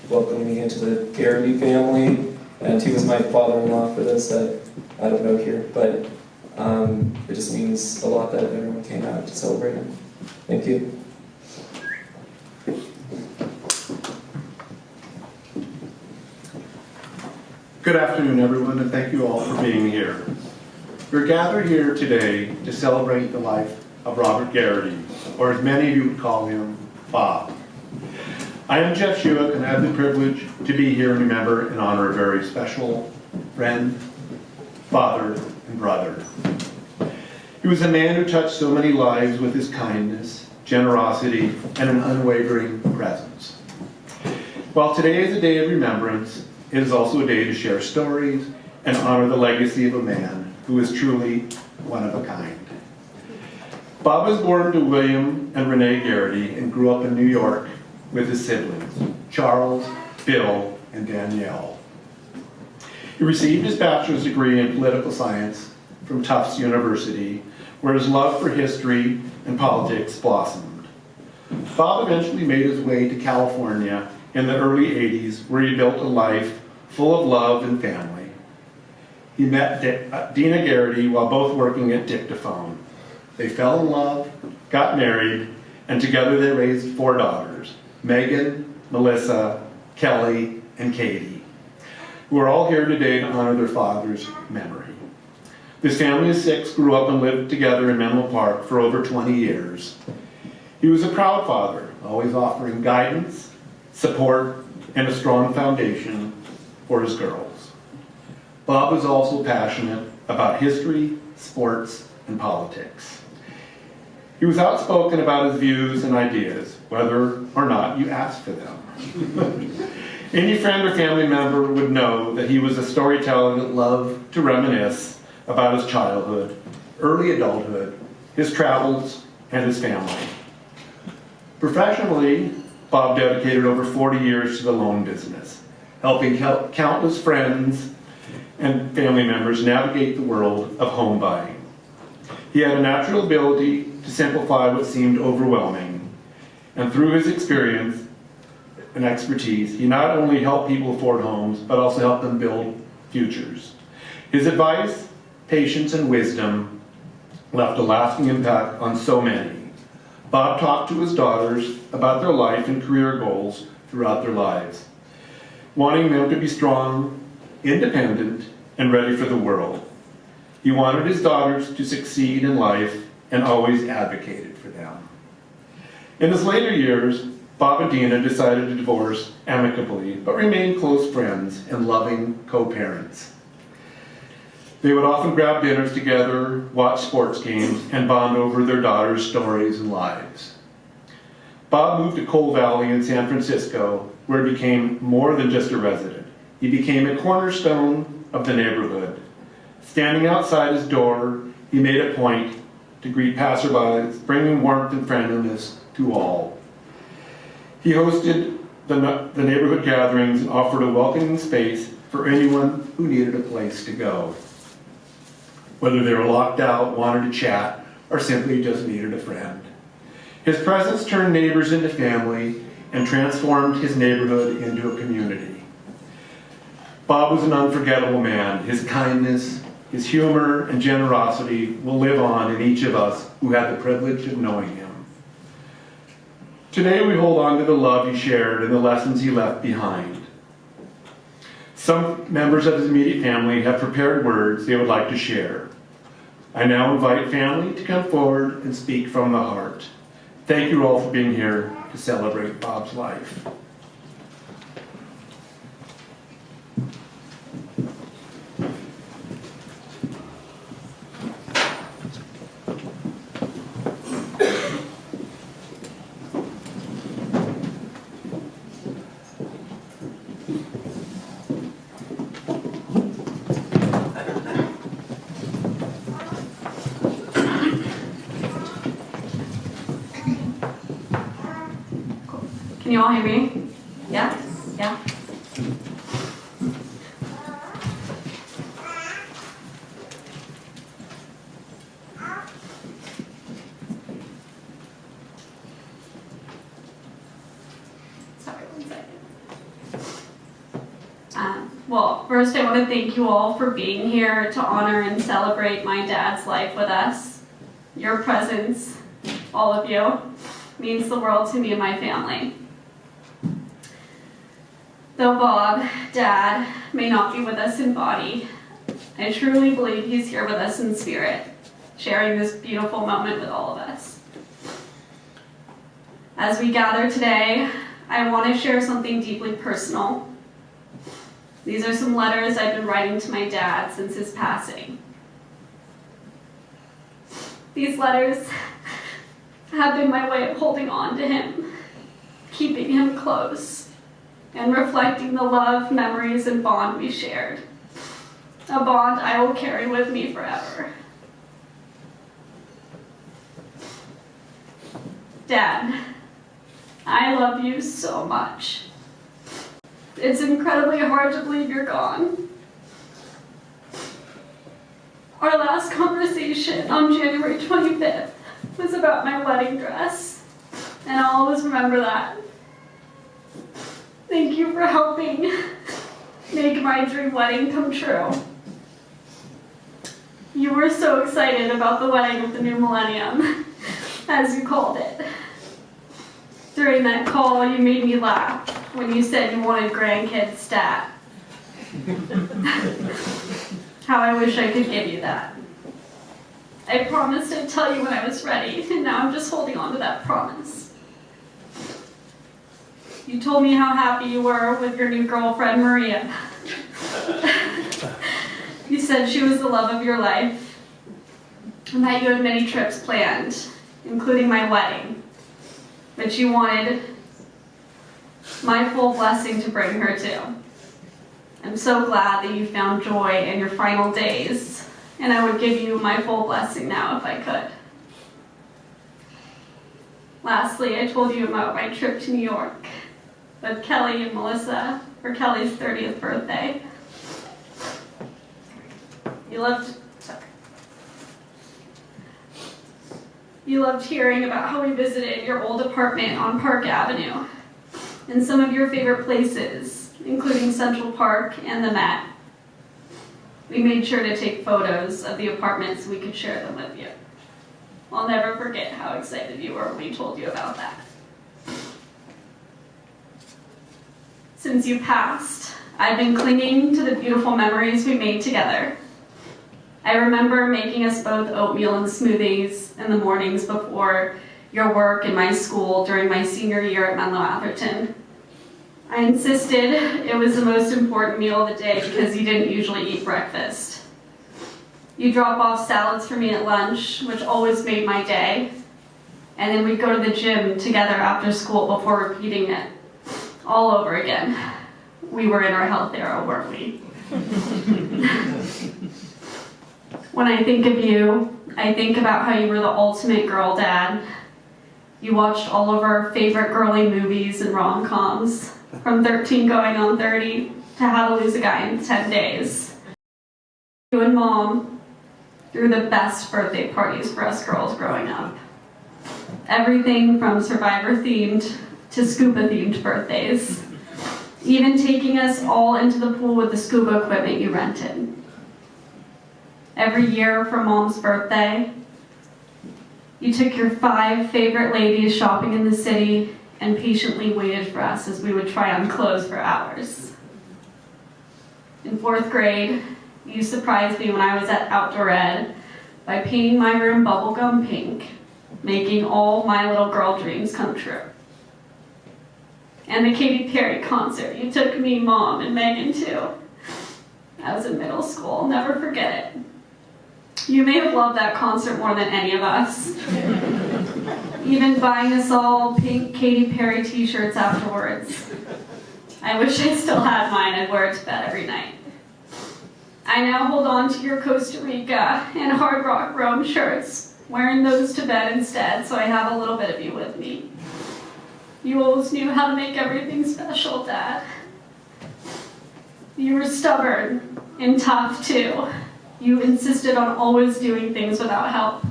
welcoming me into the Gaherty family, and he was my father-in-law for this that I don't know here, but it just means a lot that everyone came out to celebrate him. Thank you. Good afternoon, everyone, and thank you all for being here. We're gathered here today to celebrate the life of Robert Gaherty, or as many of you would call him, Bob. I am Jeff Schuick, and I have the privilege to be here and remember and honor a very special friend, father, and brother. He was a man who touched so many lives with his kindness, generosity, and an unwavering presence. While today is a day of remembrance, it is also a day to share stories and honor the legacy of a man who is truly one of a kind. Bob was born to William and Renee Gaherty and grew up in New York with his siblings, Charles, Bill, and Danielle. He received his bachelor's degree in political science from Tufts University, where his love for history and politics blossomed. Bob eventually made his way to California in the early 80s, where he built a life full of love and family. He met Dina Gaherty while both working at Dictaphone. They fell in love, got married, and together they raised 4 daughters, Megan, Melissa, Kelly, and Katie, who are all here today to honor their father's memory. This family of 6 grew up and lived together in Menlo Park for over 20 years. He was a proud father, always offering guidance, support, and a strong foundation for his girls. Bob was also passionate about history, sports, and politics. He was outspoken about his views and ideas, whether or not you asked for them. Any friend or family member would know that he was a storyteller that loved to reminisce about his childhood, early adulthood, his travels, and his family. Professionally, Bob dedicated over 40 years to the loan business, helping countless friends and family members navigate the world of home buying. He had a natural ability to simplify what seemed overwhelming, and through his experience and expertise, he not only helped people afford homes, but also helped them build futures. His advice, patience, and wisdom left a lasting impact on so many. Bob talked to his daughters about their life and career goals throughout their lives, wanting them to be strong, independent, and ready for the world. He wanted his daughters to succeed in life and always advocated for them. In his later years, Bob and Dina decided to divorce amicably, but remained close friends and loving co-parents. They would often grab dinners together, watch sports games, and bond over their daughters' stories and lives. Bob moved to Coal Valley in San Francisco, where he became more than just a resident. He became a cornerstone of the neighborhood. Standing outside his door, he made a point to greet passerbys, bringing warmth and friendliness to all. He hosted the neighborhood gatherings and offered a welcoming space for anyone who needed a place to go, whether they were locked out, wanted to chat, or simply just needed a friend. His presence turned neighbors into family and transformed his neighborhood into a community. Bob was an unforgettable man. His kindness, his humor, and generosity will live on in each of us who had the privilege of knowing him. Today we hold on to the love he shared and the lessons he left behind. Some members of his immediate family have prepared words they would like to share. I now invite family to come forward and speak from the heart. Thank you all for being here to celebrate Bob's life. Can you all hear me? Yeah? Yeah? Sorry, one second. Well, first I want to thank you all for being here to honor and celebrate my dad's life with us. Your presence, all of you, means the world to me and my family. Though Bob, Dad, may not be with us in body, I truly believe he's here with us in spirit, sharing this beautiful moment with all of us. As we gather today, I want to share something deeply personal. These are some letters I've been writing to my dad since his passing. These letters have been my way of holding on to him, keeping him close, and reflecting the love, memories, and bond we shared. A bond I will carry with me forever. Dad, I love you so much. It's incredibly hard to believe you're gone. Our last conversation on January 25th was about my wedding dress, and I'll always remember that. Thank you for helping make my dream wedding come true. You were so excited about the wedding of the new millennium, as you called it. During that call, you made me laugh when you said you wanted grandkids stat. How I wish I could give you that. I promised I'd tell you when I was ready, and now I'm just holding on to that promise. You told me how happy you were with your new girlfriend, Maria. You said she was the love of your life, and that you had many trips planned, including my wedding, but you wanted my full blessing to bring her to. I'm so glad that you found joy in your final days, and I would give you my full blessing now if I could. Lastly, I told you about my trip to New York with Kelly and Melissa for Kelly's 30th birthday. You loved hearing about how we visited your old apartment on Park Avenue and some of your favorite places, including Central Park and the Met. We made sure to take photos of the apartment so we could share them with you. I'll never forget how excited you were when we told you about that. Since you passed, I've been clinging to the beautiful memories we made together. I remember making us both oatmeal and smoothies in the mornings before your work and my school during my senior year at Menlo Atherton. I insisted it was the most important meal of the day because you didn't usually eat breakfast. You drop off salads for me at lunch, which always made my day, and then we'd go to the gym together after school before repeating it all over again. We were in our health era, weren't we? When I think of you, I think about how you were the ultimate girl dad. You watched all of our favorite girly movies and rom-coms, from 13 going on 30 to How to Lose a Guy in 10 Days. You and Mom threw the best birthday parties for us girls growing up. Everything from Survivor-themed to scuba-themed birthdays, even taking us all into the pool with the scuba equipment you rented. Every year for Mom's birthday, you took your 5 favorite ladies shopping in the city and patiently waited for us as we would try on clothes for hours. In 4th grade, you surprised me when I was at Outdoor Ed by painting my room bubblegum pink, making all my little girl dreams come true. And the Katy Perry concert, you took me, Mom, and Megan to. I was in middle school, I'll never forget it. You may have loved that concert more than any of us. Even buying us all pink Katy Perry t-shirts afterwards. I wish I still had mine. I'd wear it to bed every night. I now hold on to your Costa Rica and Hard Rock Rome shirts, wearing those to bed instead, so I have a little bit of you with me. You always knew how to make everything special, Dad. You were stubborn and tough, too. You insisted on always doing things without help.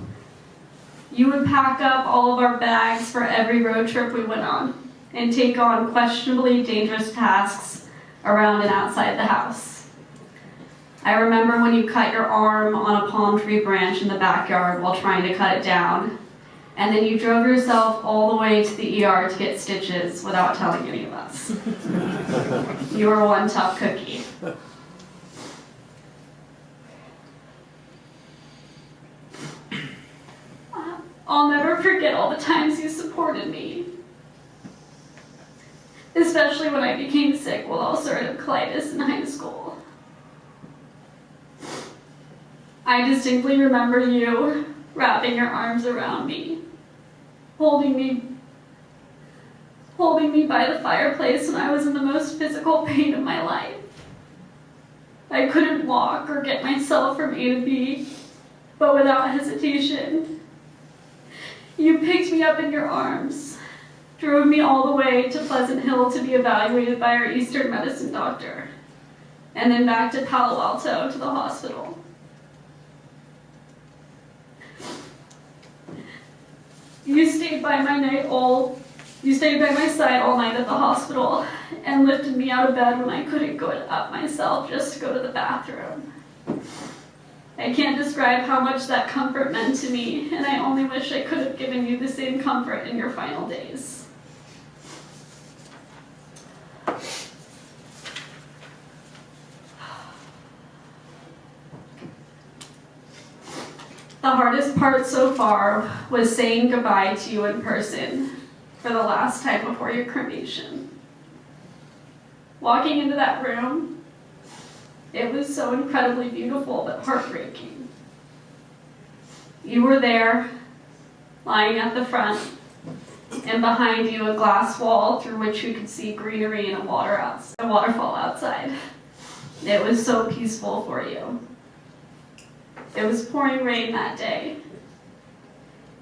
You would pack up all of our bags for every road trip we went on and take on questionably dangerous tasks around and outside the house. I remember when you cut your arm on a palm tree branch in the backyard while trying to cut it down, and then you drove yourself all the way to the ER to get stitches without telling any of us. You were one tough cookie. I'll never forget all the times you supported me, especially when I became sick with ulcerative colitis in high school. I distinctly remember you wrapping your arms around me, holding me by the fireplace when I was in the most physical pain of my life. I couldn't walk or get myself from A to B, but without hesitation, you picked me up in your arms, drove me all the way to Pleasant Hill to be evaluated by our Eastern medicine doctor, and then back to Palo Alto to the hospital. You stayed by my side all night at the hospital and lifted me out of bed when I couldn't go up myself just to go to the bathroom. I can't describe how much that comfort meant to me, and I only wish I could have given you the same comfort in your final days. The hardest part so far was saying goodbye to you in person for the last time before your cremation. Walking into that room, it was so incredibly beautiful but heartbreaking. You were there, lying at the front, and behind you a glass wall through which you could see greenery and a waterfall outside. It was so peaceful for you. It was pouring rain that day,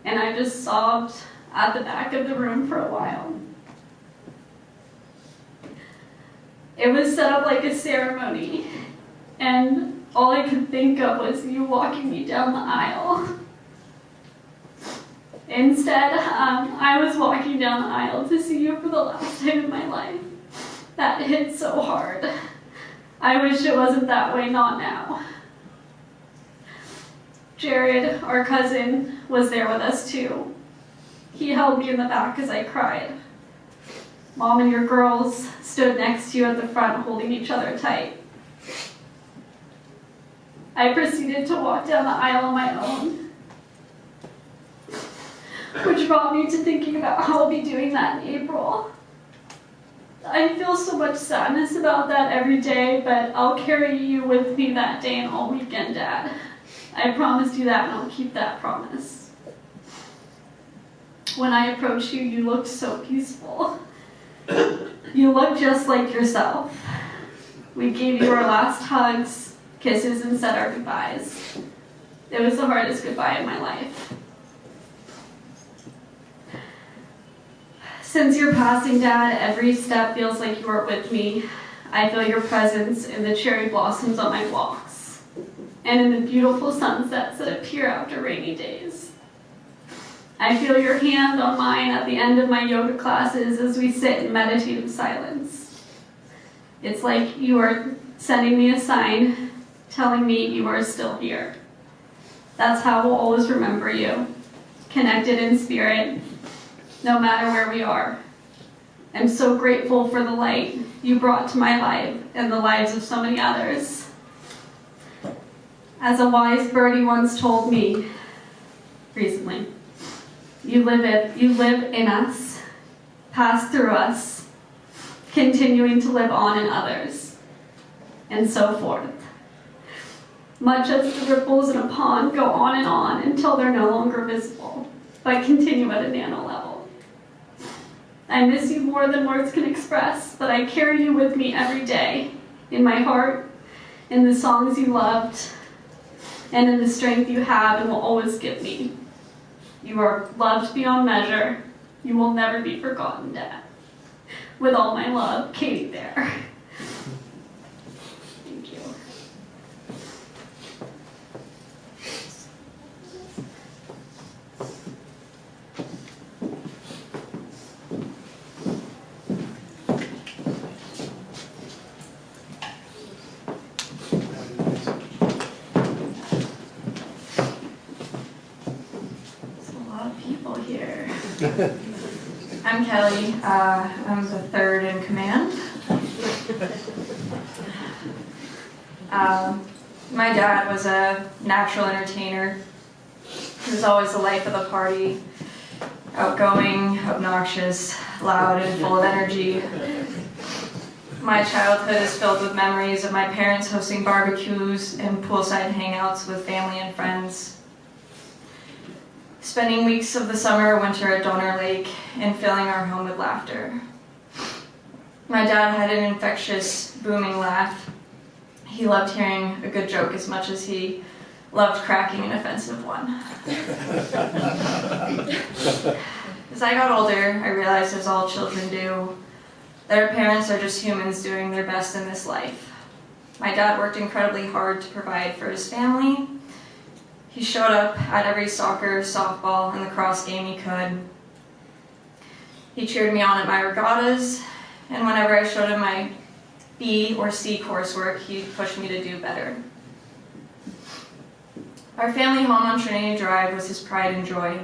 and I just sobbed at the back of the room for a while. It was set up like a ceremony, and all I could think of was you walking me down the aisle. Instead, I was walking down the aisle to see you for the last time in my life. That hit so hard. I wish it wasn't that way, not now. Jared, our cousin, was there with us too. He held me in the back as I cried. Mom and your girls stood next to you at the front holding each other tight. I proceeded to walk down the aisle on my own, which brought me to thinking about how I'll be doing that in April. I feel so much sadness about that every day, but I'll carry you with me that day and all weekend, Dad. I promised you that, and I'll keep that promise. When I approached you, you looked so peaceful. You looked just like yourself. We gave you our last hugs, kisses, and said our goodbyes. It was the hardest goodbye in my life. Since your passing, Dad, every step feels like you are with me. I feel your presence in the cherry blossoms on my walks, and in the beautiful sunsets that appear after rainy days. I feel your hand on mine at the end of my yoga classes as we sit in meditative silence. It's like you are sending me a sign, telling me you are still here. That's how we'll always remember you, connected in spirit, no matter where we are. I'm so grateful for the light you brought to my life and the lives of so many others. As a wise birdie once told me recently, you live in us, pass through us, continuing to live on in others, and so forth. Much as the ripples in a pond go on until they're no longer visible, but continue at a nano level. I miss you more than words can express, but I carry you with me every day, in my heart, in the songs you loved, and in the strength you have and will always give me. You are loved beyond measure. You will never be forgotten, Dad. With all my love, Katie Bear. Thank you. I'm Kelly. I'm the third in command. My dad was a natural entertainer. He was always the life of the party, outgoing, obnoxious, loud, and full of energy. My childhood is filled with memories of my parents hosting barbecues and poolside hangouts with family and friends. Spending weeks of the summer or winter at Donner Lake and filling our home with laughter. My dad had an infectious, booming laugh. He loved hearing a good joke as much as he loved cracking an offensive one. As I got older, I realized, as all children do, that our parents are just humans doing their best in this life. My dad worked incredibly hard to provide for his family. He showed up at every soccer, softball, and lacrosse game he could. He cheered me on at my regattas, and whenever I showed him my B or C coursework, he pushed me to do better. Our family home on Trinity Drive was his pride and joy.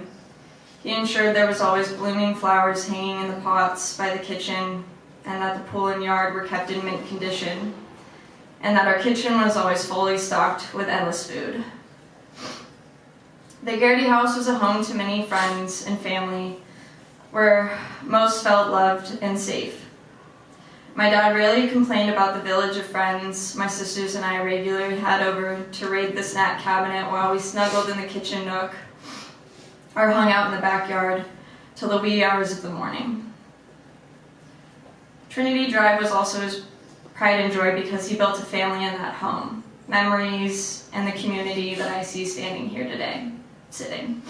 He ensured there was always blooming flowers hanging in the pots by the kitchen, and that the pool and yard were kept in mint condition, and that our kitchen was always fully stocked with endless food. The Gaherty house was a home to many friends and family, where most felt loved and safe. My dad rarely complained about the village of friends my sisters and I regularly had over to raid the snack cabinet while we snuggled in the kitchen nook or hung out in the backyard till the wee hours of the morning. Trinity Drive was also his pride and joy because he built a family in that home, memories, and the community that I see standing here today, sitting.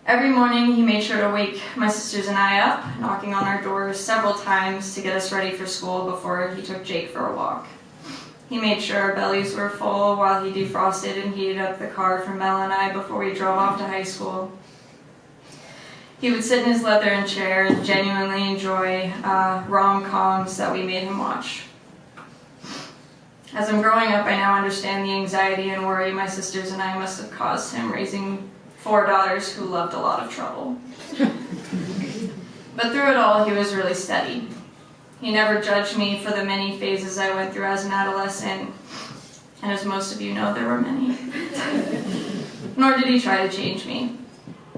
Every morning he made sure to wake my sisters and I up, knocking on our doors several times to get us ready for school before he took Jake for a walk. He made sure our bellies were full while he defrosted and heated up the car for Mel and I before we drove off to high school. He would sit in his leathern chair and genuinely enjoy rom-coms that we made him watch. As I'm growing up, I now understand the anxiety and worry my sisters and I must have caused him raising 4 daughters who loved a lot of trouble. But through it all, he was really steady. He never judged me for the many phases I went through as an adolescent, and as most of you know, there were many. Nor did he try to change me.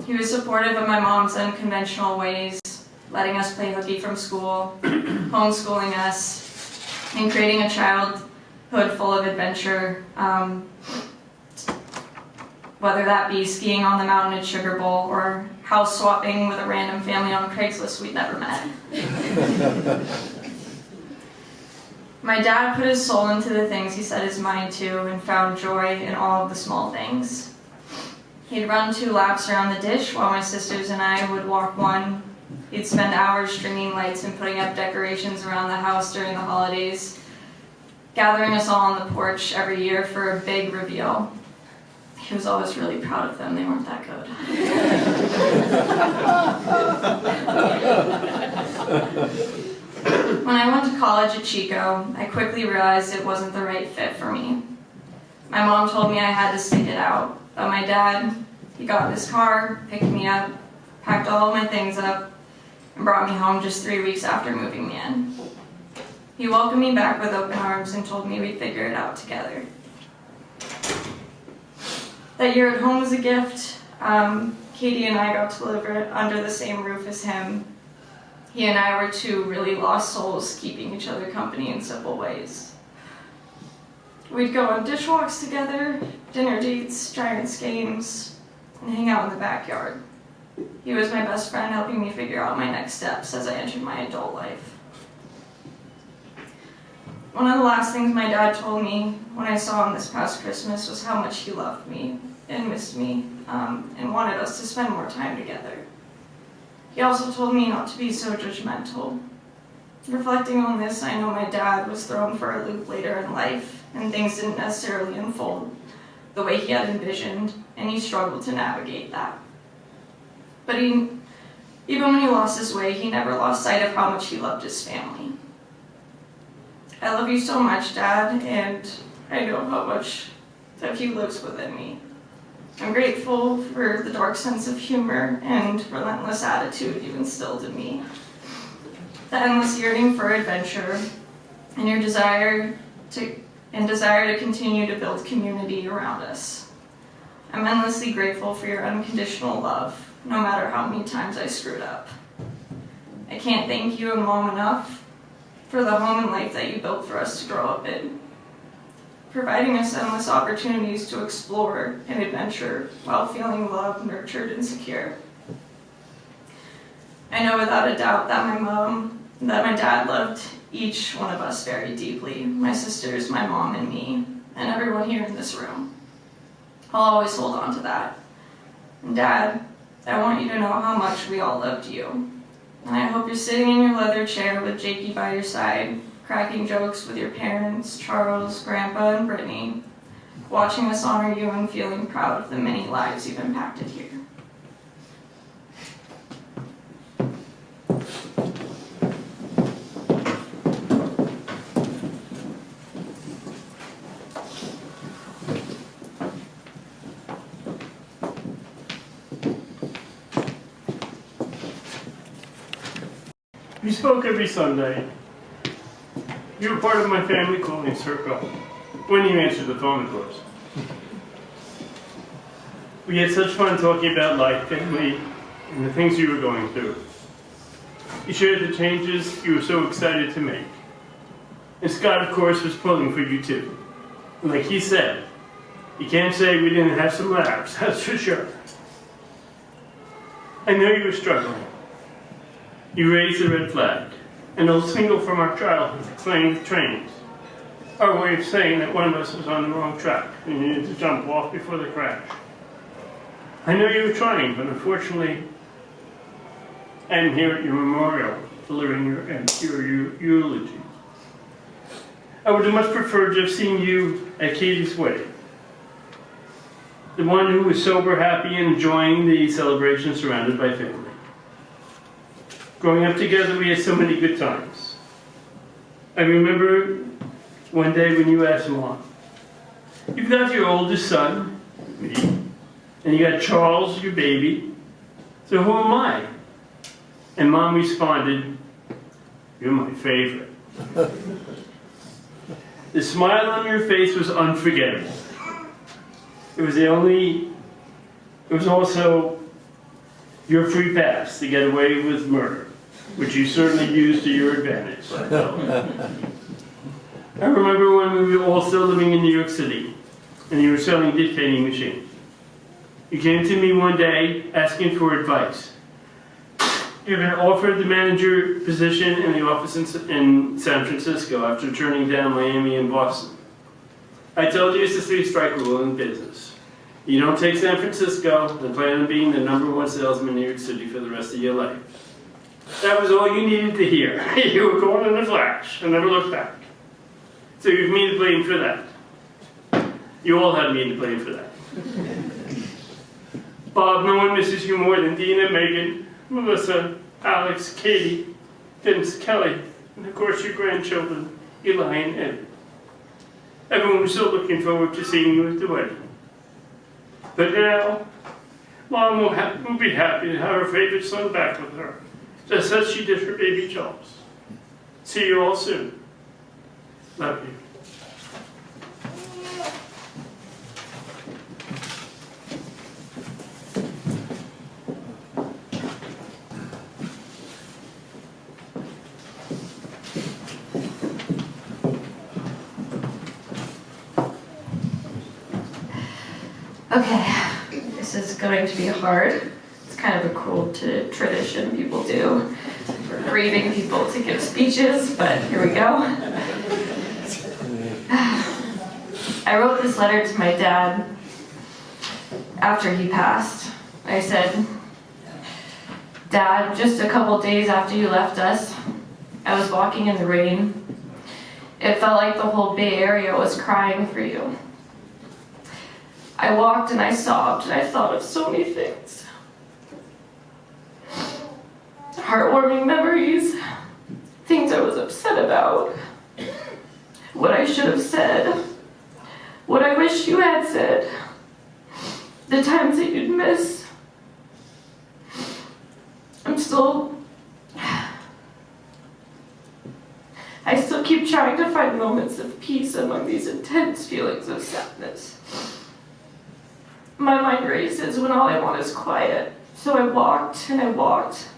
He was supportive of my mom's unconventional ways, letting us play hooky from school, homeschooling us, and creating a childhood full of adventure, whether that be skiing on the mountain at Sugar Bowl or house swapping with a random family on Craigslist we'd never met. My dad put his soul into the things he set his mind to and found joy in all of the small things. He'd run 2 laps around the ditch while my sisters and I would walk 1. He'd spend hours stringing lights and putting up decorations around the house during the holidays, gathering us all on the porch every year for a big reveal. He was always really proud of them. They weren't that good. When I went to college at Chico, I quickly realized it wasn't the right fit for me. My mom told me I had to stick it out, but my dad, he got in his car, picked me up, packed all of my things up, and brought me home just 3 weeks after moving me in. He welcomed me back with open arms and told me we'd figure it out together. That year at home was a gift. Katie and I got to live under the same roof as him. He and I were 2 really lost souls keeping each other company in simple ways. We'd go on dish walks together, dinner dates, Giants games, and hang out in the backyard. He was my best friend, helping me figure out my next steps as I entered my adult life. One of the last things my dad told me when I saw him this past Christmas was how much he loved me and missed me, and wanted us to spend more time together. He also told me not to be so judgmental. Reflecting on this, I know my dad was thrown for a loop later in life, and things didn't necessarily unfold the way he had envisioned, and he struggled to navigate that. But even when he lost his way, he never lost sight of how much he loved his family. I love you so much, Dad, and I know how much of you lives within me. I'm grateful for the dark sense of humor and relentless attitude you instilled in me, the endless yearning for adventure, and your desire to continue to build community around us. I'm endlessly grateful for your unconditional love, no matter how many times I screwed up. I can't thank you and Mom enough for the home and life that you built for us to grow up in, providing us endless opportunities to explore and adventure while feeling loved, nurtured, and secure. I know without a doubt that my dad loved each one of us very deeply, my sisters, my mom, and me, and everyone here in this room. I'll always hold on to that. And Dad, I want you to know how much we all loved you. And I hope you're sitting in your leather chair with Jakey by your side, cracking jokes with your parents, Charles, Grandpa, and Brittany, watching us honor you and feeling proud of the many lives you've impacted here. You spoke every Sunday. You were part of my family calling circle. When you answered the phone, of course. We had such fun talking about life, family, and the things you were going through. You shared the changes you were so excited to make. And Scott, of course, was pulling for you too. And like he said, you can't say we didn't have some laughs, that's for sure. I know you were struggling. You raised the red flag, an old single from our childhood playing trains. Our way of saying that one of us was on the wrong track and you needed to jump off before the crash. I know you were trying, but unfortunately, I am here at your memorial, delivering your eulogy. I would have much preferred to have seen you at Katie's wedding. The one who was sober, happy, and enjoying the celebration surrounded by family. Growing up together, we had so many good times. I remember one day when you asked Mom, "You've got your oldest son, me, and you got Charles, your baby, so who am I?" And Mom responded, "You're my favorite." The smile on your face was unforgettable. It was also your free pass to get away with murder, which you certainly used to your advantage. I remember when we were all still living in New York City, and you were selling dictating machines. You came to me one day asking for advice. You had been offered the manager position in the office in San Francisco after turning down Miami and Boston. I told you it's the three-strike rule in business. You don't take San Francisco and plan on being the #1 salesman in New York City for the rest of your life. That was all you needed to hear. You were gone in a flash and never looked back. So you have me to blame for that. You all have me to blame for that. Bob, no one misses you more than Dina, Megan, Melissa, Alex, Katie, Vince, Kelly, and of course your grandchildren, Eli and Ed. Everyone was so looking forward to seeing you at the wedding. But now, Mom will be happy to have her favorite son back with her, just as she did her baby Charles. See you all soon. Love you. Okay, this is going to be hard. It's kind of a cruel tradition people do for grieving people to give speeches, but here we go. I wrote this letter to my dad after he passed. I said, "Dad, just a couple days after you left us, I was walking in the rain. It felt like the whole Bay Area was crying for you. I walked and I sobbed and I thought of so many things. Heartwarming memories, things I was upset about, what I should have said, what I wish you had said. the times that you'd miss. I still keep trying to find moments of peace among these intense feelings of sadness. My mind races when all I want is quiet, so I walked and I walked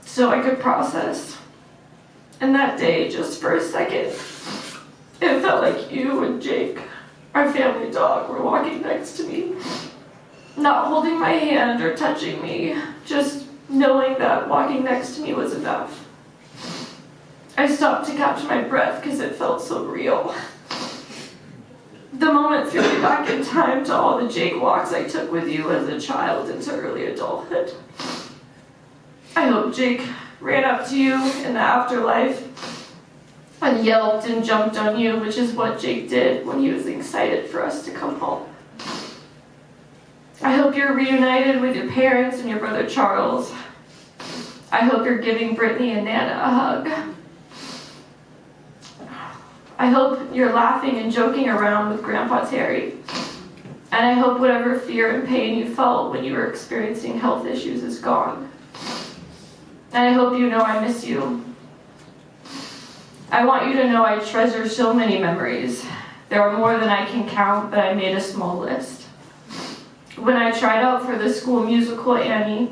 so I could process. And that day, just for a second, it felt like you and Jake, our family dog, were walking next to me, not holding my hand or touching me, just knowing that walking next to me was enough. I stopped to catch my breath because it felt so real. The moment threw me back in time to all the Jake walks I took with you as a child into early adulthood. I hope Jake ran up to you in the afterlife and yelped and jumped on you, which is what Jake did when he was excited for us to come home. I hope you're reunited with your parents and your brother Charles. I hope you're giving Brittany and Nana a hug. I hope you're laughing and joking around with Grandpa Terry. And I hope whatever fear and pain you felt when you were experiencing health issues is gone. And I hope you know I miss you. I want you to know I treasure so many memories. There are more than I can count, but I made a small list. When I tried out for the school musical Annie,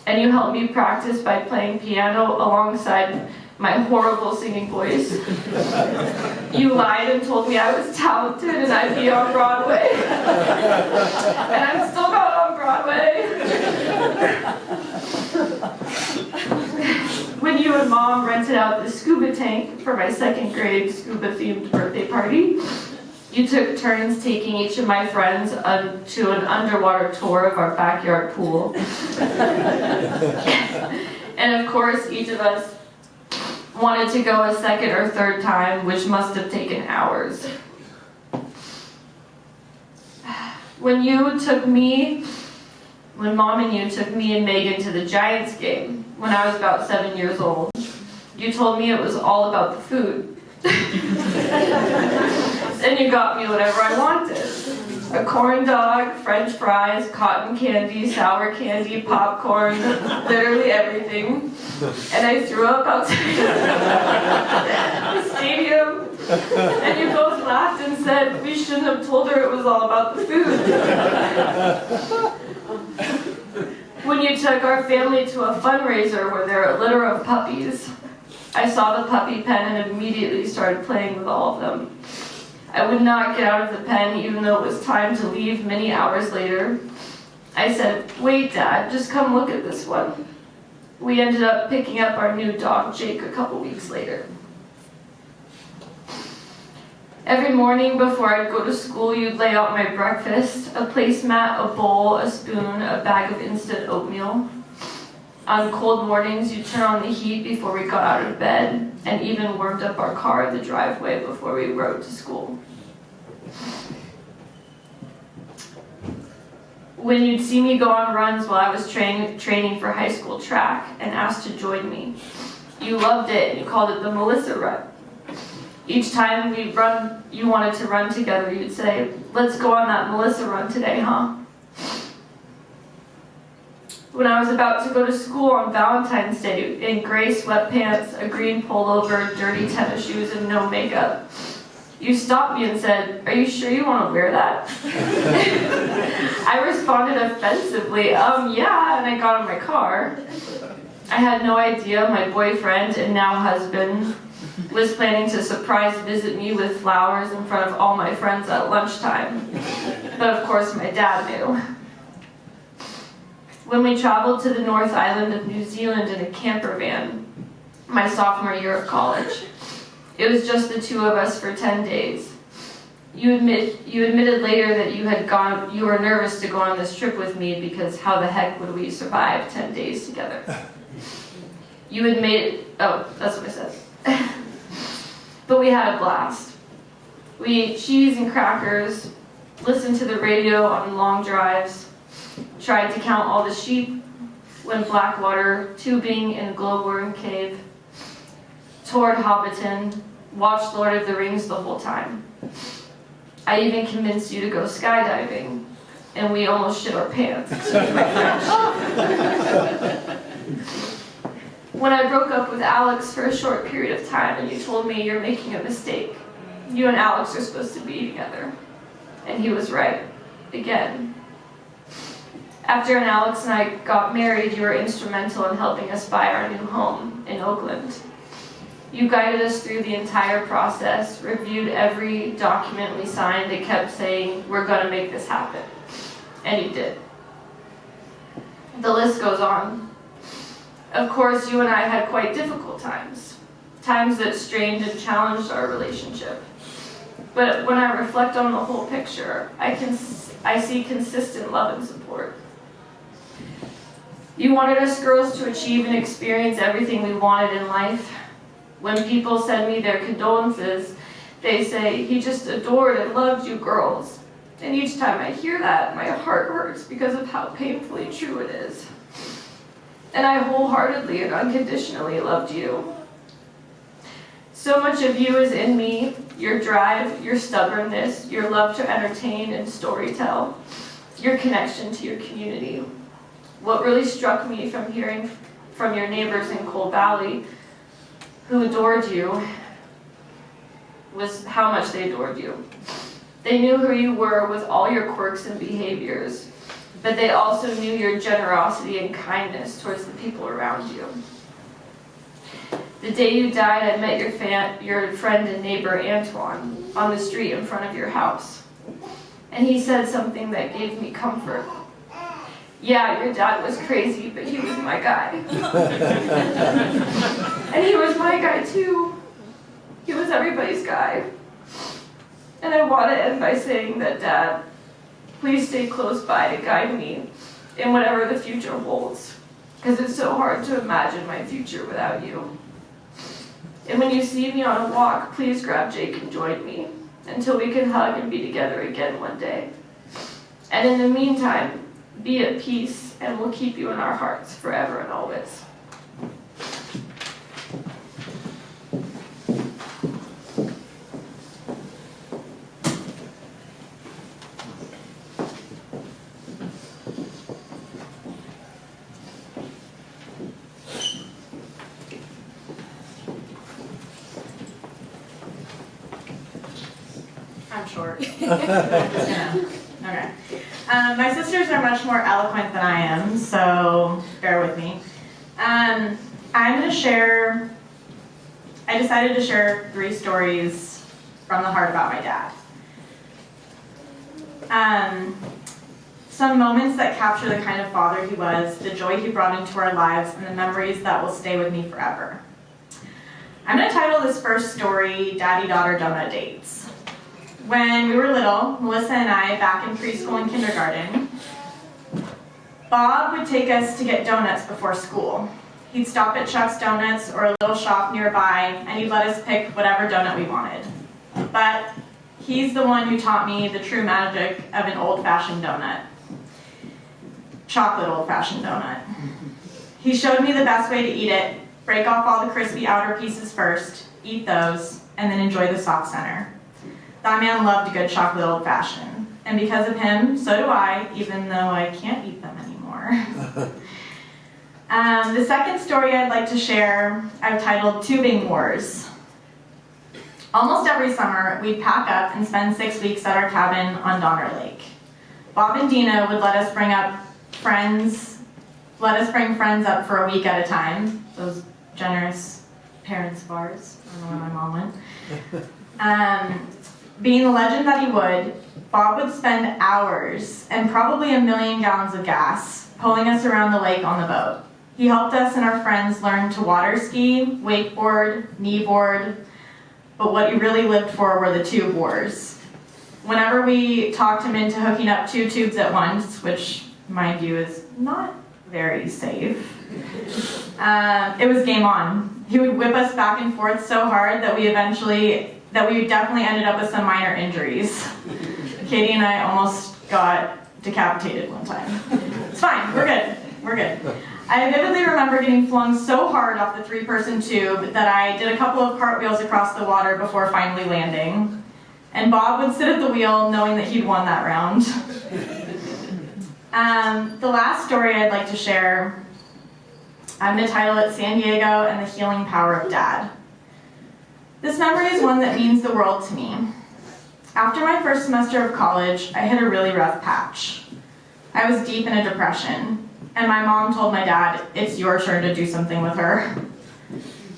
and you helped me practice by playing piano alongside my horrible singing voice, you lied and told me I was talented and I'd be on Broadway. And I'm still not on Broadway. When you and Mom rented out the scuba tank for my 2nd grade scuba-themed birthday party, you took turns taking each of my friends to an underwater tour of our backyard pool. And of course, each of us wanted to go a 2nd or 3rd time, which must have taken hours. When Mom and you took me and Megan to the Giants game when I was about 7 years old, you told me it was all about the food. And you got me whatever I wanted. A corn dog, French fries, cotton candy, sour candy, popcorn, literally everything. And I threw up outside the stadium. And you both laughed and said we shouldn't have told her it was all about the food. When you took our family to a fundraiser where there were a litter of puppies, I saw the puppy pen and immediately started playing with all of them. I would not get out of the pen even though it was time to leave many hours later. I said, "Wait, Dad, just come look at this one." We ended up picking up our new dog, Jake, a couple weeks later. Every morning before I'd go to school, you'd lay out my breakfast, a placemat, a bowl, a spoon, a bag of instant oatmeal. On cold mornings, you'd turn on the heat before we got out of bed, and even warmed up our car in the driveway before we rode to school. When you'd see me go on runs while I was training for high school track and asked to join me, you loved it and you called it the Melissa Run. Each time we'd run, you wanted to run together, you'd say, "Let's go on that Melissa Run today, huh?" When I was about to go to school on Valentine's Day in gray sweatpants, a green pullover, dirty tennis shoes, and no makeup, you stopped me and said, "Are you sure you want to wear that?" I responded offensively, "Yeah," and I got in my car. I had no idea my boyfriend and now husband was planning to surprise visit me with flowers in front of all my friends at lunchtime. But of course my dad knew. When we traveled to the North Island of New Zealand in a camper van, my sophomore year of college, it was just the two of us for 10 days. You admitted later that you were nervous to go on this trip with me because how the heck would we survive 10 days together? That's what I said. But we had a blast. We ate cheese and crackers, listened to the radio on long drives, tried to count all the sheep, went blackwater tubing in a glowworm cave, toured Hobbiton, watched Lord of the Rings the whole time. I even convinced you to go skydiving. and we almost shit our pants. When I broke up with Alex for a short period of time and you told me you're making a mistake, you and Alex are supposed to be together. And he was right, again. After Alex and I got married, you were instrumental in helping us buy our new home in Oakland. You guided us through the entire process, reviewed every document we signed, and kept saying, we're gonna make this happen. And you did. The list goes on. Of course, you and I had quite difficult times. Times that strained and challenged our relationship. But when I reflect on the whole picture, I see consistent love and support. You wanted us girls to achieve and experience everything we wanted in life. When people send me their condolences, they say, he just adored and loved you girls. And each time I hear that, my heart hurts because of how painfully true it is. And I wholeheartedly and unconditionally loved you. So much of you is in me, your drive, your stubbornness, your love to entertain and storytell, your connection to your community. What really struck me from hearing from your neighbors in Coal Valley who adored you was how much they adored you. They knew who you were with all your quirks and behaviors, but they also knew your generosity and kindness towards the people around you. The day you died, I met your friend and neighbor Antoine on the street in front of your house. And he said something that gave me comfort. Yeah, your dad was crazy, but he was my guy. And he was my guy too. He was everybody's guy. And I want to end by saying that, Dad, please stay close by to guide me in whatever the future holds, because it's so hard to imagine my future without you. And when you see me on a walk, please grab Jake and join me until we can hug and be together again one day. And in the meantime, be at peace, and we'll keep you in our hearts forever and always. I'm short. Yeah. Okay. My sisters are much more eloquent than I am, so bear with me. I decided to share 3 stories from the heart about my dad. Some moments that capture the kind of father he was, the joy he brought into our lives, and the memories that will stay with me forever. I'm going to title this first story, Daddy-Daughter Donut Dates. When we were little, Melissa and I, back in preschool and kindergarten, Bob would take us to get donuts before school. He'd stop at Chuck's Donuts or a little shop nearby, and he'd let us pick whatever donut we wanted. But he's the one who taught me the true magic of an old-fashioned donut. Chocolate old-fashioned donut. He showed me the best way to eat it, break off all the crispy outer pieces first, eat those, and then enjoy the soft center. That man loved a good chocolate old-fashioned. And because of him, so do I, even though I can't eat them anymore. The second story I'd like to share, I've titled Tubing Wars. Almost every summer, we'd pack up and spend 6 weeks at our cabin on Donner Lake. Bob and Dina would let us bring friends up for a week at a time. Those generous parents of ours. I don't know where my mom went. Being the legend that he would, Bob would spend hours and probably 1 million gallons of gas pulling us around the lake on the boat. He helped us and our friends learn to water ski, wakeboard, kneeboard, but what he really lived for were the tube wars. Whenever we talked him into hooking up 2 tubes at once, which, mind you, is not very safe, it was game on. He would whip us back and forth so hard that we definitely ended up with some minor injuries. Katie and I almost got decapitated one time. It's fine, we're good. I vividly remember getting flung so hard off the 3-person tube that I did a couple of cartwheels across the water before finally landing. And Bob would sit at the wheel knowing that he'd won that round. The last story I'd like to share, I'm going to title it San Diego and the Healing Power of Dad. This memory is one that means the world to me. After my first semester of college, I hit a really rough patch. I was deep in a depression, and my mom told my dad, it's your turn to do something with her.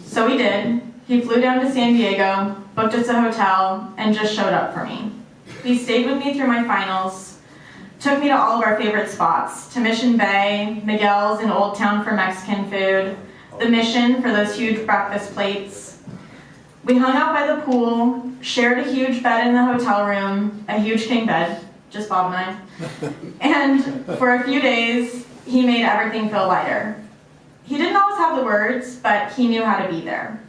So he did. He flew down to San Diego, booked us a hotel, and just showed up for me. He stayed with me through my finals, took me to all of our favorite spots, to Mission Bay, Miguel's in Old Town for Mexican food, the Mission for those huge breakfast plates. We hung out by the pool, shared a huge bed in the hotel room, a huge king bed, just Bob and I. And for a few days, he made everything feel lighter. He didn't always have the words, but he knew how to be there.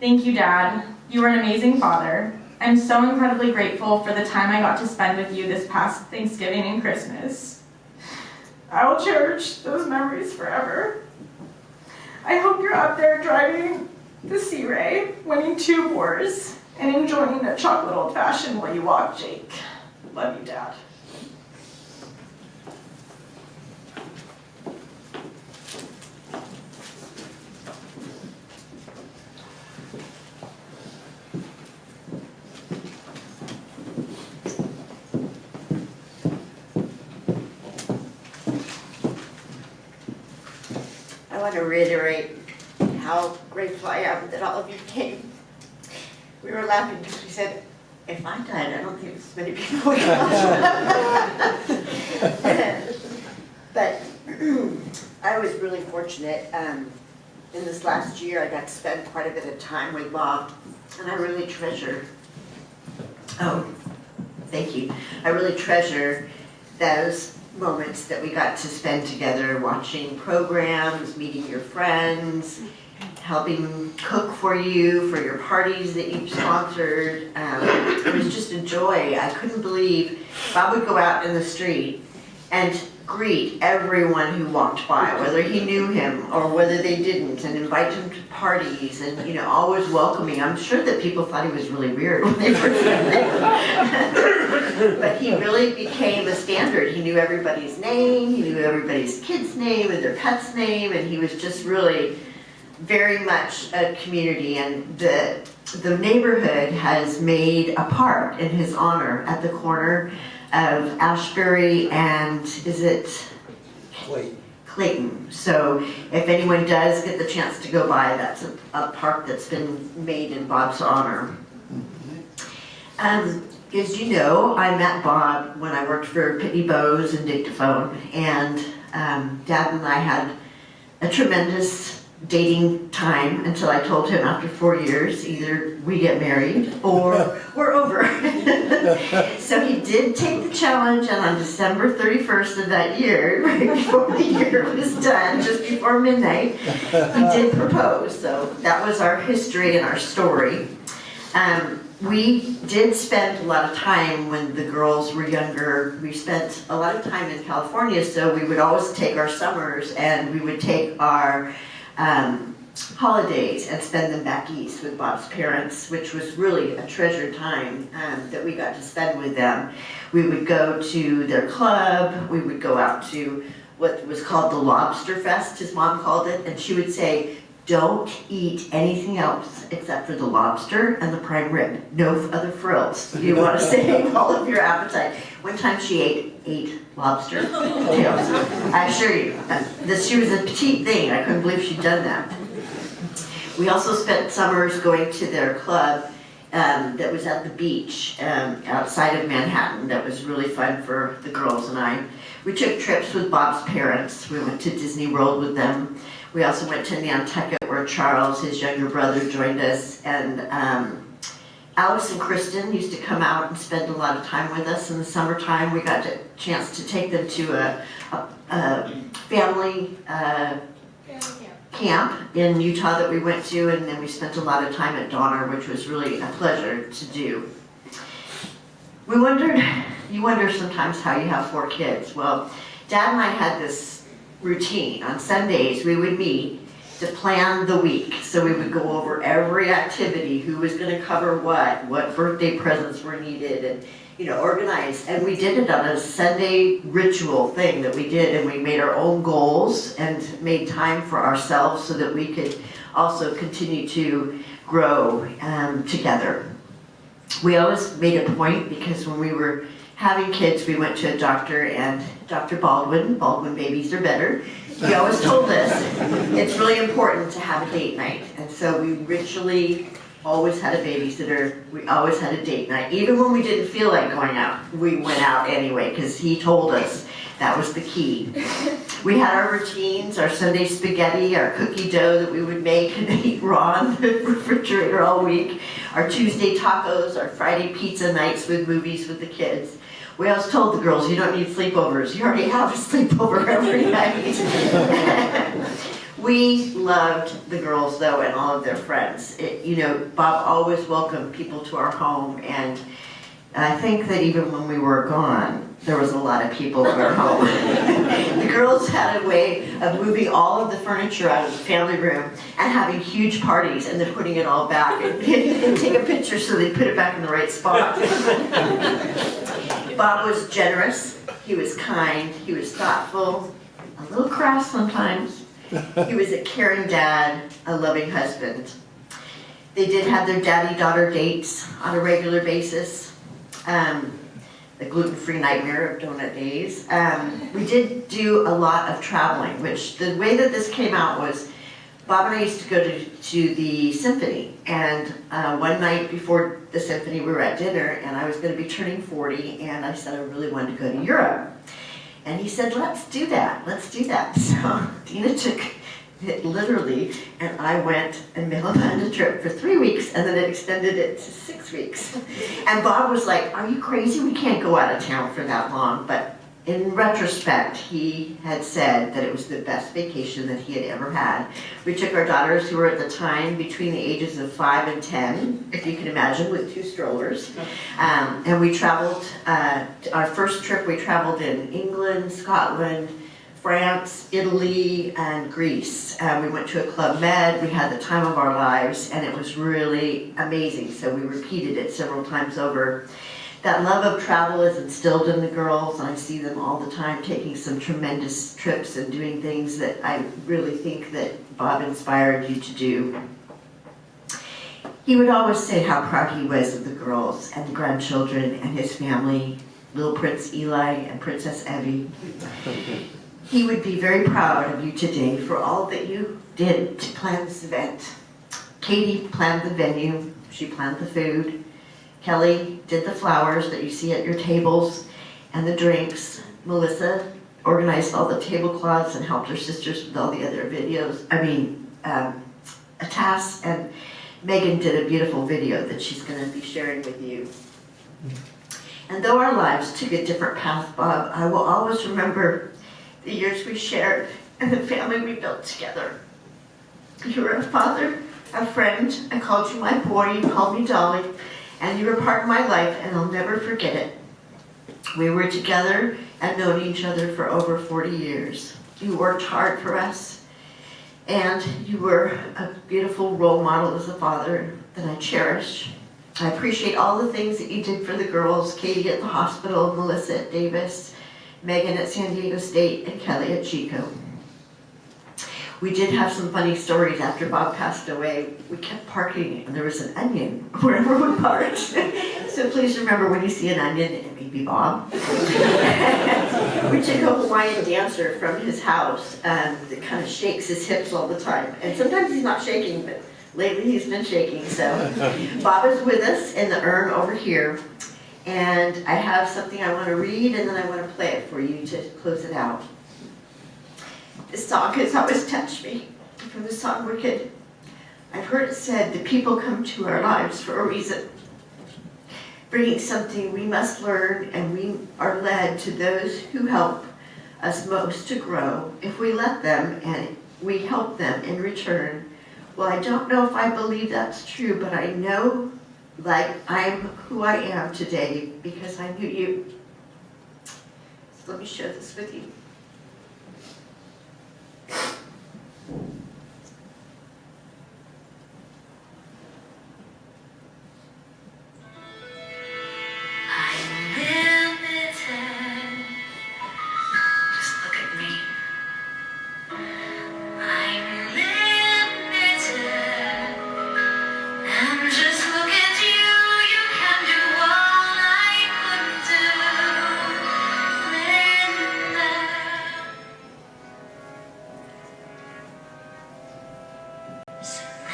Thank you, Dad. You were an amazing father. I'm so incredibly grateful for the time I got to spend with you this past Thanksgiving and Christmas. I will cherish those memories forever. I hope you're up there driving the Sea Ray, winning 2 wars, and enjoying a chocolate old-fashioned while you walk Jake. Love you, Dad. I want to reiterate how grateful I am that all of you came. We were laughing because we said, if I died, I don't think as many people would come. But I was really fortunate. In this last year, I got to spend quite a bit of time with Bob, and I really treasure, thank you. I really treasure those moments that we got to spend together, watching programs, meeting your friends, helping cook for you for your parties that you sponsored. It was just a joy. I couldn't believe Bob would go out in the street and greet everyone who walked by, whether he knew him or whether they didn't, and invite him to parties, and always welcoming. I'm sure that people thought he was really weird when they first met him. But he really became a standard. He knew everybody's name, he knew everybody's kid's name and their pet's name, and he was just really very much a community. And the neighborhood has made a park in his honor at the corner of Ashbury and, is it? Clayton. So if anyone does get the chance to go by, that's a park that's been made in Bob's honor. As you know, I met Bob when I worked for Pitney Bowes and Dictaphone, and Dad and I had a tremendous dating time until I told him after 4 years, either we get married or we're over. So he did take the challenge, and on December 31st of that year, right before the year was done, just before midnight, he did propose. So that was our history and our story. We did spend a lot of time when the girls were younger. We spent a lot of time in California, so we would always take our summers and we would take our holidays and spend them back east with Bob's parents, which was really a treasured time that we got to spend with them. We would go to their club. We would go out to what was called the Lobster Fest, his mom called it, and she would say, don't eat anything else except for the lobster and the prime rib. No other frills. You want to save all of your appetite. One time she ate 8 lobster tails. I assure you. She was a petite thing. I couldn't believe she'd done that. We also spent summers going to their club that was at the beach outside of Manhattan. That was really fun for the girls and I. We took trips with Bob's parents. We went to Disney World with them. We also went to Nantucket where Charles, his younger brother, joined us. And Alice and Kristen used to come out and spend a lot of time with us in the summertime. We got a chance to take them to a family camp in Utah that we went to, and then we spent a lot of time at Donner, which was really a pleasure to do. You wonder sometimes how you have 4 kids. Well, Dad and I had this routine. On Sundays, we would meet to plan the week. So we would go over every activity, who was going to cover what birthday presents were needed, and organized. And we did it on a Sunday ritual thing that we did, and we made our own goals and made time for ourselves so that we could also continue to grow together. We always made a point, because when we were having kids, we went to a doctor, and Dr. Baldwin babies are better. He always told us it's really important to have a date night. And so we ritually always had a babysitter. We always had a date night. Even when we didn't feel like going out, we went out anyway, because he told us that was the key. We had our routines, our Sunday spaghetti, our cookie dough that we would make and eat raw in the refrigerator all week, our Tuesday tacos, our Friday pizza nights with movies with the kids. We always told the girls, you don't need sleepovers. You already have a sleepover every night. We loved the girls, though, and all of their friends. Bob always welcomed people to our home, and I think that even when we were gone, there was a lot of people in our home. The girls had a way of moving all of the furniture out of the family room and having huge parties and then putting it all back and take a picture so they put it back in the right spot. Bob was generous, he was kind, he was thoughtful, a little crass sometimes. He was a caring dad, a loving husband. They did have their daddy-daughter dates on a regular basis. The gluten-free nightmare of donut days. We did do a lot of traveling, which the way that this came out was Bob and I used to go to the symphony, and one night before the symphony we were at dinner, and I was going to be turning 40, and I said I really wanted to go to Europe. And he said, let's do that. So Dina took it literally, and I went and planned a trip for 3 weeks, and then it extended it to 6 weeks. And Bob was like, are you crazy? We can't go out of town for that long. But in retrospect, he had said that it was the best vacation that he had ever had. We took our daughters, who were at the time between the ages of 5 and 10, if you can imagine, with 2 strollers. And we traveled, our first trip we traveled in England, Scotland, France, Italy, and Greece. We went to a Club Med, we had the time of our lives, and it was really amazing, so we repeated it several times over. That love of travel is instilled in the girls, and I see them all the time taking some tremendous trips and doing things that I really think that Bob inspired you to do. He would always say how proud he was of the girls and the grandchildren and his family, little Prince Eli and Princess Evie. He would be very proud of you today for all that you did to plan this event. Katie planned the venue, she planned the food. Kelly did the flowers that you see at your tables and the drinks. Melissa organized all the tablecloths and helped her sisters with all the other tasks, and Megan did a beautiful video that she's going to be sharing with you. And though our lives took a different path, Bob, I will always remember the years we shared and the family we built together. You were a father, a friend. I called you my boy, you called me Dolly. And you were part of my life, and I'll never forget it. We were together and known each other for over 40 years. You worked hard for us, and you were a beautiful role model as a father that I cherish. I appreciate all the things that you did for the girls, Katie at the hospital, Melissa at Davis, Megan at San Diego State, and Kelly at Chico. We did have some funny stories after Bob passed away. We kept parking, and there was an onion wherever we parked. So please remember, when you see an onion, it may be Bob. We took a Hawaiian dancer from his house that kind of shakes his hips all the time. And sometimes he's not shaking, but lately he's been shaking. So Bob is with us in the urn over here. And I have something I want to read, and then I want to play it for you to close it out. This song has always touched me, from the song Wicked. I've heard it said that people come to our lives for a reason, bringing something we must learn, and we are led to those who help us most to grow. If we let them and we help them in return, well, I don't know if I believe that's true, but I know like I'm who I am today because I knew you. So let me share this with you. I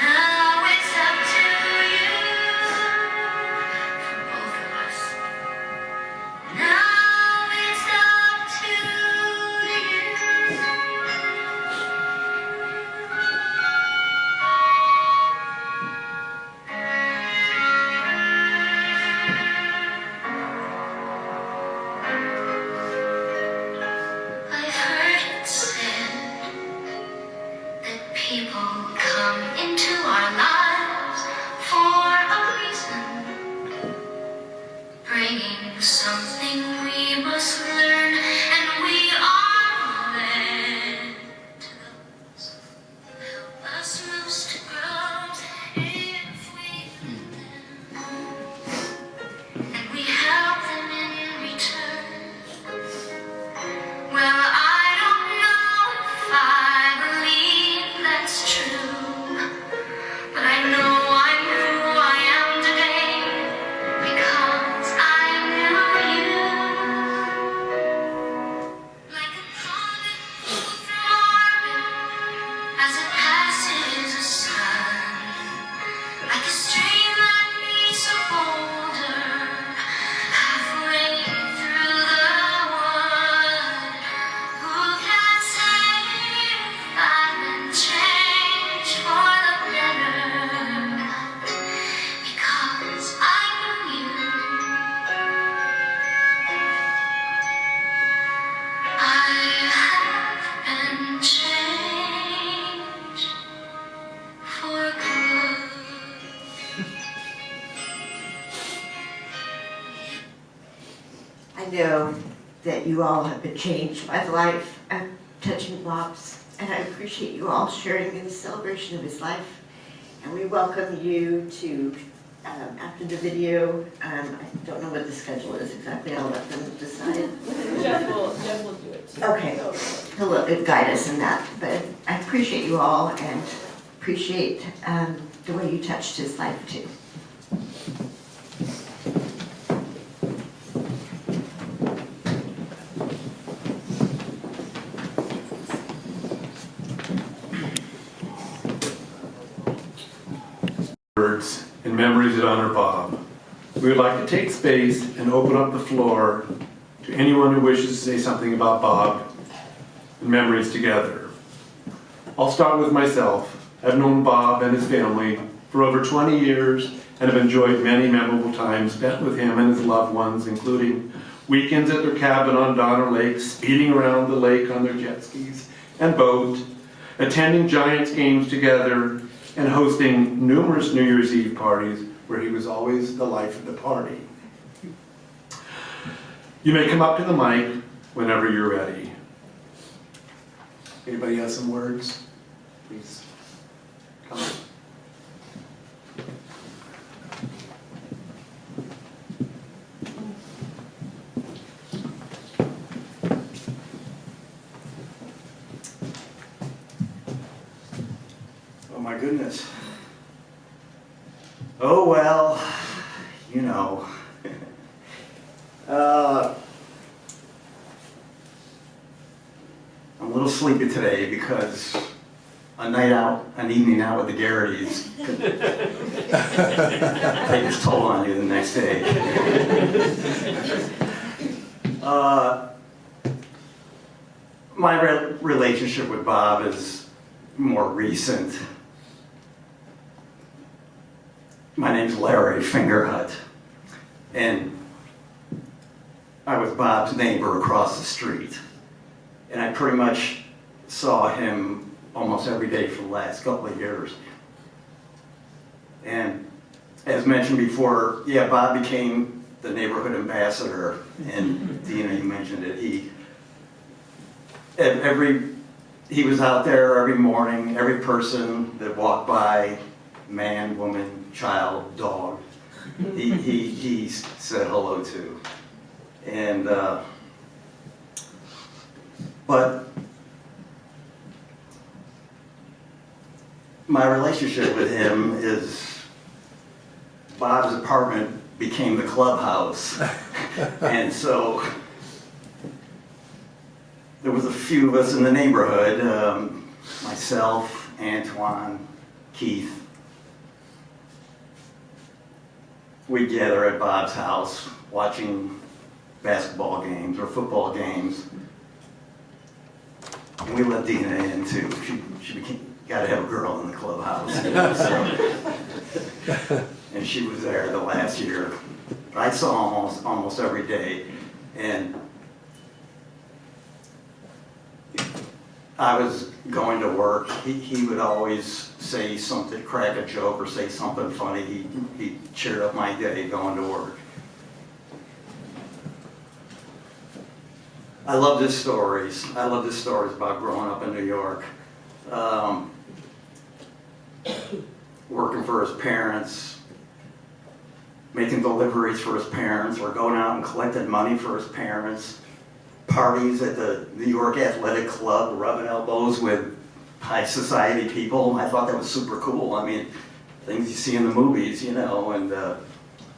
Now it's up to you, for both of us. Now it's up to I've heard it said that people come into our lives for a reason, bringing something we must learn, and we are led to those who help us most to grow if we let them, and we help them in return. Well, I don't know if I believe that's true, but I know I'm who I am today because I knew you. Like a comet from orbit as it passes a sun, like a stream that meets a boulder halfway through the wood. Who can say if I've been changed for the better? Because I knew you. I have been changed for good. I know that you all have been changed by the life of touching Bob's, and I appreciate you all sharing in the celebration of his life. And we welcome you to, after the video, I don't know what the schedule is exactly, I'll let them decide. Jeff will do it. Okay, he'll guide us in that, but I appreciate you all and appreciate the way you touched his life too. Words and memories that honor Bob. We would like to take space and open up the floor to anyone who wishes to say something about Bob and memories together. I'll start with myself. I've known Bob and his family for over 20 years and have enjoyed many memorable times spent with him and his loved ones, including weekends at their cabin on Donner Lake, speeding around the lake on their jet skis and boat, attending Giants games together, and hosting numerous New Year's Eve parties where he was always the life of the party. You may come up to the mic whenever you're ready. Anybody have some words? Please come on. Oh my goodness. Oh well, you know. I'm a little sleepy today because a night out, an evening out with the Gahertys could take its toll on you the next day. My relationship with Bob is more recent. My name's Larry Fingerhut, and I was Bob's neighbor across the street. And I pretty much saw him almost every day for the last couple of years. And as mentioned before, yeah, Bob became the neighborhood ambassador, and Dina, you mentioned it. He was out there every morning, every person that walked by, man, woman, child, dog, he said hello to. And, but my relationship with him is Bob's apartment became the clubhouse. And so there was a few of us in the neighborhood, myself, Antoine, Keith, we'd gather at Bob's house watching basketball games or football games. And we let Dina in too. She got to have a girl in the clubhouse. So, and she was there the last year. I saw almost every day. And I was going to work. He would always say something, crack a joke or say something funny. He cheered up my day going to work. I love his stories. I love his stories about growing up in New York. Working for his parents, making deliveries for his parents, or going out and collecting money for his parents. Parties at the New York Athletic Club, rubbing elbows with high society people. I thought that was super cool. I mean, things you see in the movies, you know, and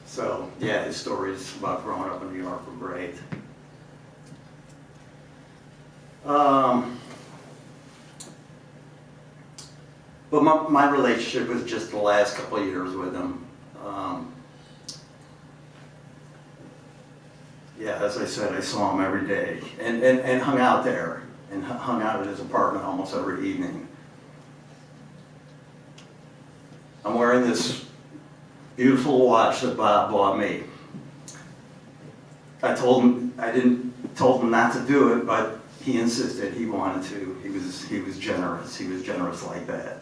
so, yeah, his stories about growing up in New York were great. But my relationship was just the last couple of years with him. Yeah, as I said, I saw him every day and hung out there and hung out at his apartment almost every evening. I'm wearing this beautiful watch that Bob bought me. I told him not to do it, but he insisted he wanted to. He was generous. He was generous like that.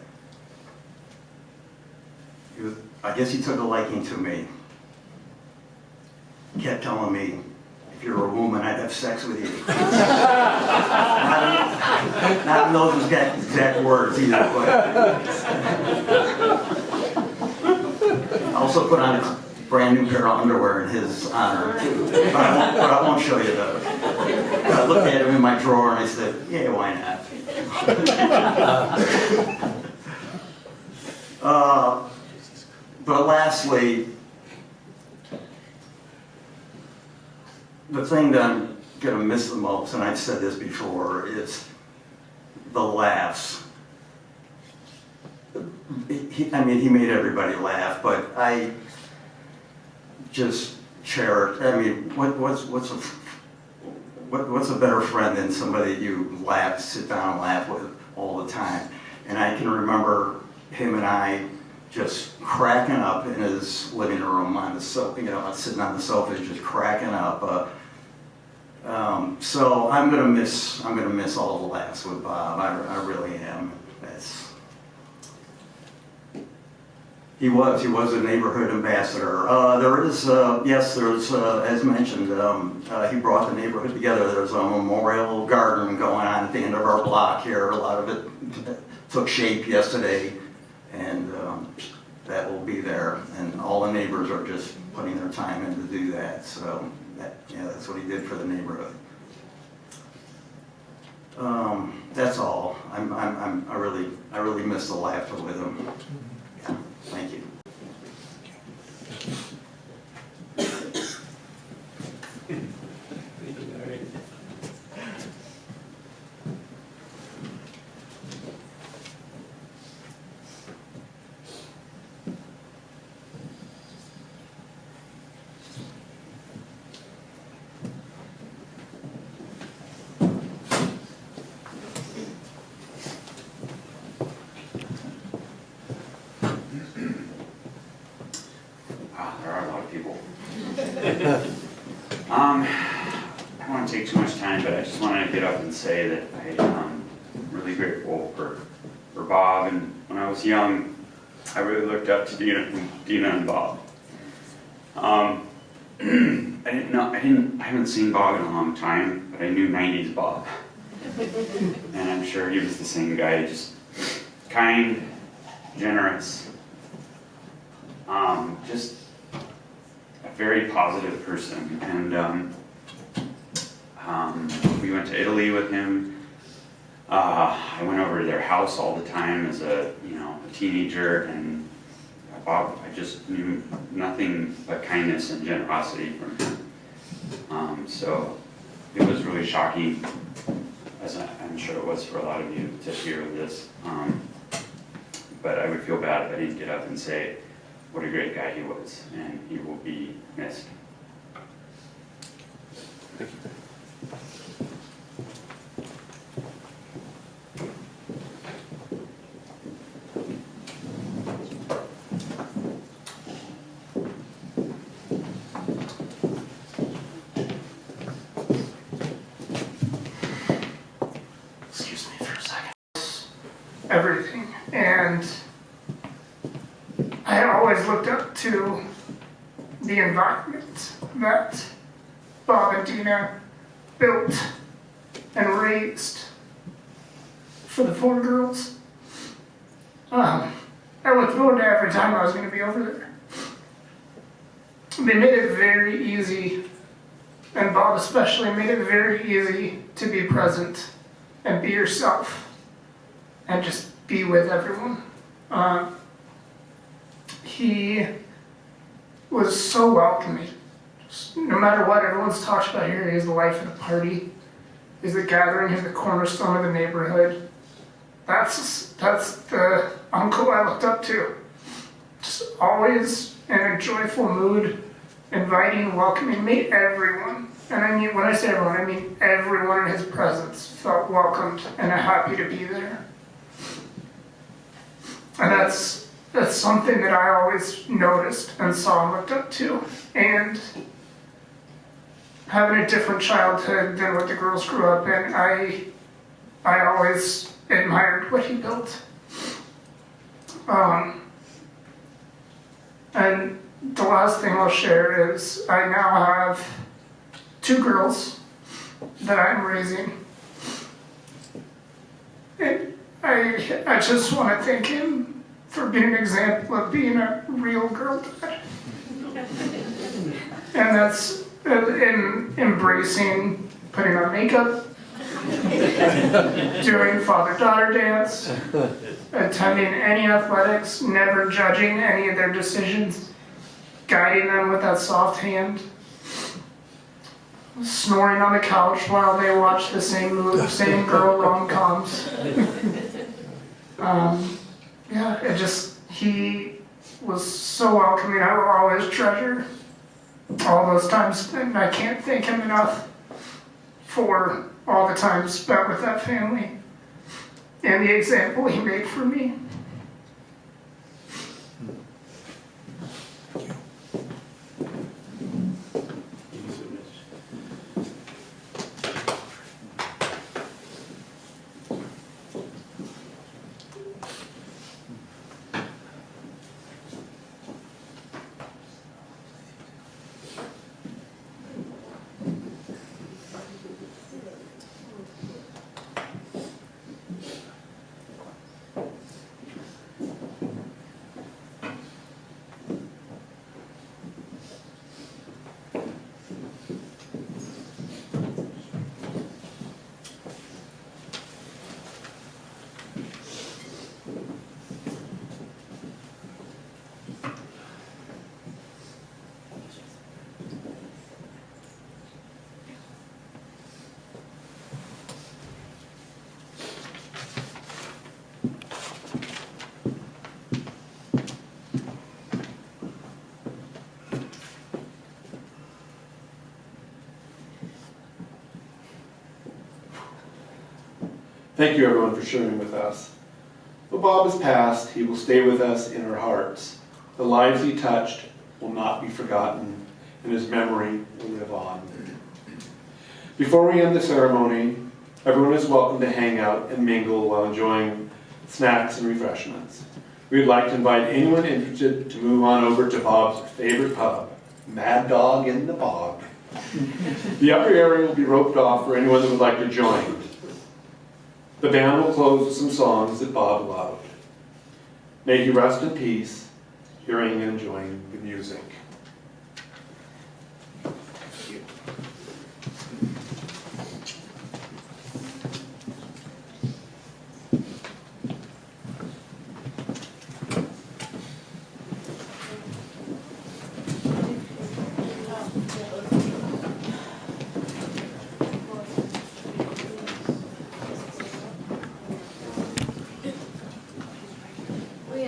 I guess he took a liking to me. He kept telling me, if you're a woman, I'd have sex with you. not in those exact words either, but I also put on a brand new pair of underwear in his honor, but I won't show you those. I looked at him in my drawer and I said, yeah, why not? But lastly, the thing that I'm going to miss the most, and I've said this before, is the laughs. He made everybody laugh, but I just cherish. I mean, what's a better friend than somebody you sit down and laugh with all the time? And I can remember him and I just cracking up in his living room on the sofa, sitting on the sofa, just cracking up. So I'm gonna miss all the laughs with Bob. I really am. He was a neighborhood ambassador. There's as mentioned, he brought the neighborhood together. There's a memorial garden going on at the end of our block here. A lot of it took shape yesterday, and that will be there. And all the neighbors are just putting their time in to do that. So that's what he did for the neighborhood. That's all. I really miss the laughter with him. Yeah, thank you. I don't want to take too much time, but I just wanted to get up and say that I'm really grateful for Bob. And when I was young, I really looked up to Dina and Bob. I haven't seen Bob in a long time, but I knew 90s Bob. And I'm sure he was the same guy, just kind, generous, just a very positive person. And we went to Italy with him. I went over to their house all the time as a teenager, and Bob, I just knew nothing but kindness and generosity from him. So it was really shocking, as I'm sure it was for a lot of you, to hear this. but I would feel bad if I didn't get up and say what a great guy he was, and he will be missed. Excuse me for a second. Everything, and I had always looked up to the environment that Bob and Dina built and raised for the 4 girls. I looked forward to every time I was going to be over there. They made it very easy, and Bob especially made it very easy to be present and be yourself and just be with everyone. He was so welcoming. Just, no matter what everyone's talked about here, he's the life of the party. He's the gathering, he's the cornerstone of the neighborhood. That's the uncle I looked up to. Just always in a joyful mood, inviting, welcoming, made everyone, and I mean, when I say everyone, I mean everyone in his presence felt welcomed and happy to be there. And that's something that I always noticed and saw and looked up to. And having a different childhood than what the girls grew up in, I always admired what he built. And the last thing I'll share is I now have 2 girls that I'm raising. And I just want to thank him for being an example of being a real girl dad. And that's in embracing putting on makeup, doing father-daughter dance, attending any athletics, never judging any of their decisions, guiding them with that soft hand, snoring on the couch while they watch the same girl rom-coms. He was so welcoming. I will always treasure all those times, and I can't thank him enough for all the time spent with that family and the example he made for me. Thank you, everyone, for sharing with us. Though Bob has passed, he will stay with us in our hearts. The lives he touched will not be forgotten, and his memory will live on. Before we end the ceremony, everyone is welcome to hang out and mingle while enjoying snacks and refreshments. We would like to invite anyone interested to move on over to Bob's favorite pub, Mad Dog in the Bog. The upper area will be roped off for anyone that would like to join. The band will close with some songs that Bob loved. May he rest in peace, hearing and enjoying the music. We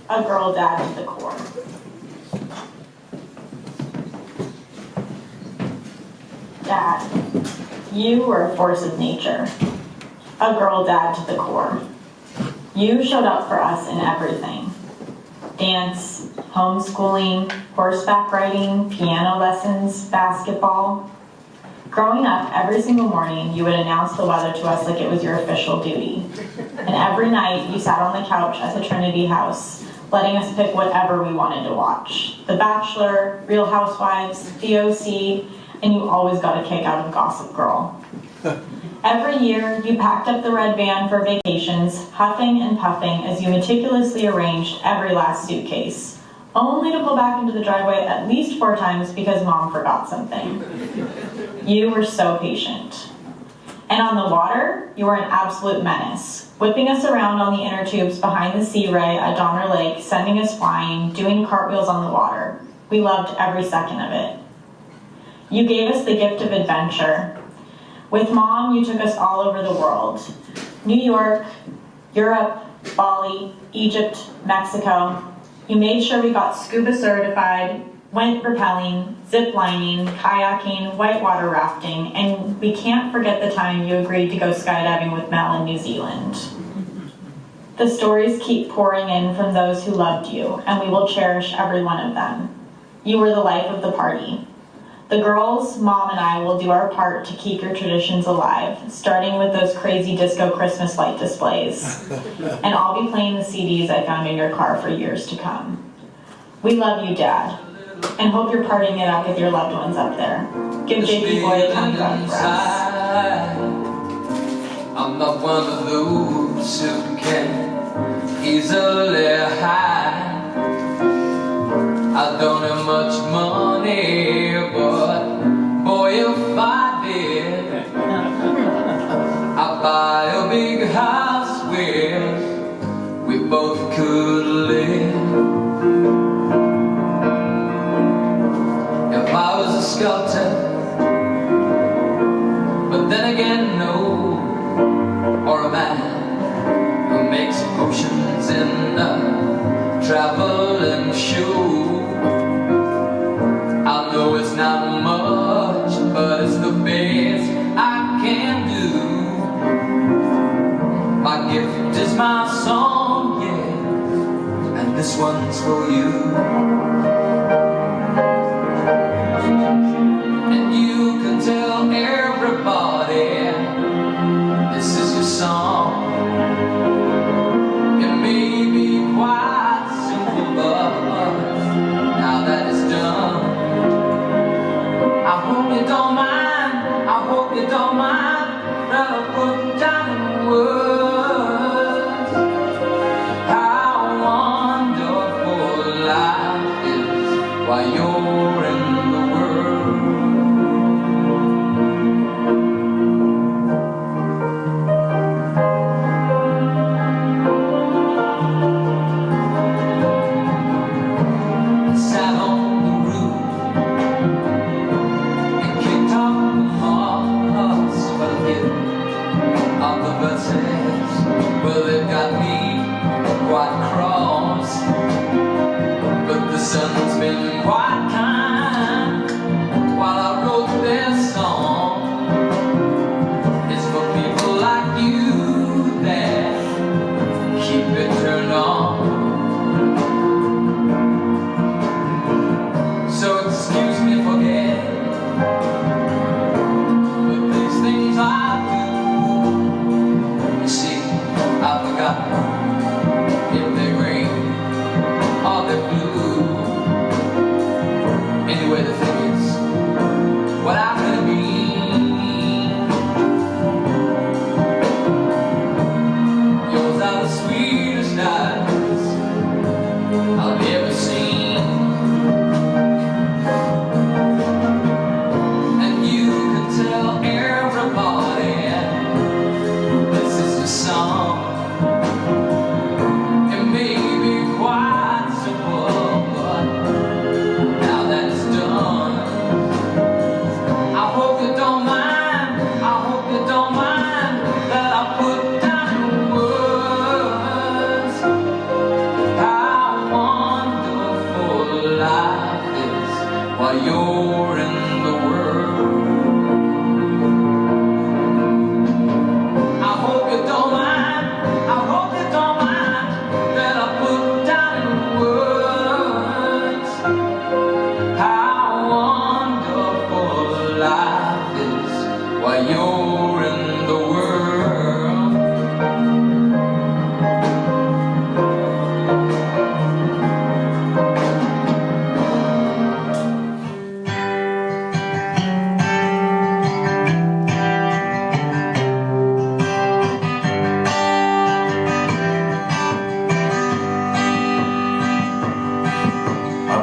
A girl dad to the core. Dad, you were a force of nature. A girl dad to the core. You showed up for us in everything. Dance, homeschooling, horseback riding, piano lessons, basketball. Growing up, every single morning, you would announce the weather to us like it was your official duty. And every night, you sat on the couch at the Trinity House, letting us pick whatever we wanted to watch. The Bachelor, Real Housewives, the OC, and you always got a kick out of Gossip Girl. Every year, you packed up the red van for vacations, huffing and puffing as you meticulously arranged every last suitcase, only to pull back into the driveway at least 4 times because Mom forgot something. You were so patient. And on the water, you were an absolute menace, whipping us around on the inner tubes behind the Sea Ray at Donner Lake, sending us flying, doing cartwheels on the water. We loved every second of it. You gave us the gift of adventure. With Mom, you took us all over the world. New York, Europe, Bali, Egypt, Mexico. You made sure we got scuba certified, went rappelling, zip lining, kayaking, whitewater rafting, and we can't forget the time you agreed to go skydiving with Mel in New Zealand. The stories keep pouring in from those who loved you, and we will cherish every one of them. You were the life of the party. The girls, Mom, and I will do our part to keep your traditions alive, starting with those crazy disco Christmas light displays. And I'll be playing the CDs I found in your car for years to come. We love you, Dad, and hope you're partying it up with your loved ones up there. Give JP Boy a thumbs up for us. I'm not one of those who can easily hide. I don't have much money, but boy, if I did, I'd buy a big house where we both could live. If I was a sculptor, but then again, no, or a man who makes potions in a traveling shoe. I know it's not much, but it's the best I can do. My gift is my song, yeah, and this one's for you. And you can tell everybody this is your song. It may be quite simple, but now that it's done, I hope you don't mind, I hope you don't mind that I put down in words how wonderful life is while you're in the world. I sat on the roof and kicked off the moss for the few of the verses. Well, they've got me quite cross, but the sun's been quite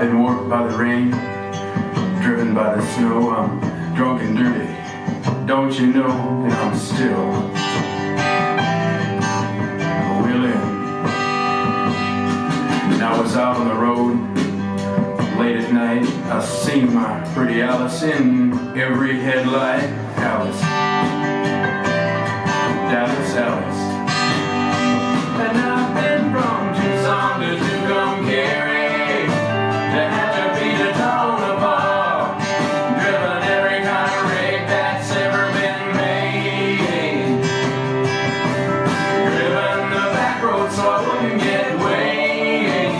been warped by the rain, driven by the snow. I'm drunk and dirty. Don't you know that I'm still willing? And I was out on the road late at night. I seen my pretty Alice in every headlight. Alice, Dallas, Alice. And I've been from Tucson to Tucumcari, to Hatchapi to Tonopah, driven every kind of rig that's ever been made, driven the back road so I wouldn't get weighed.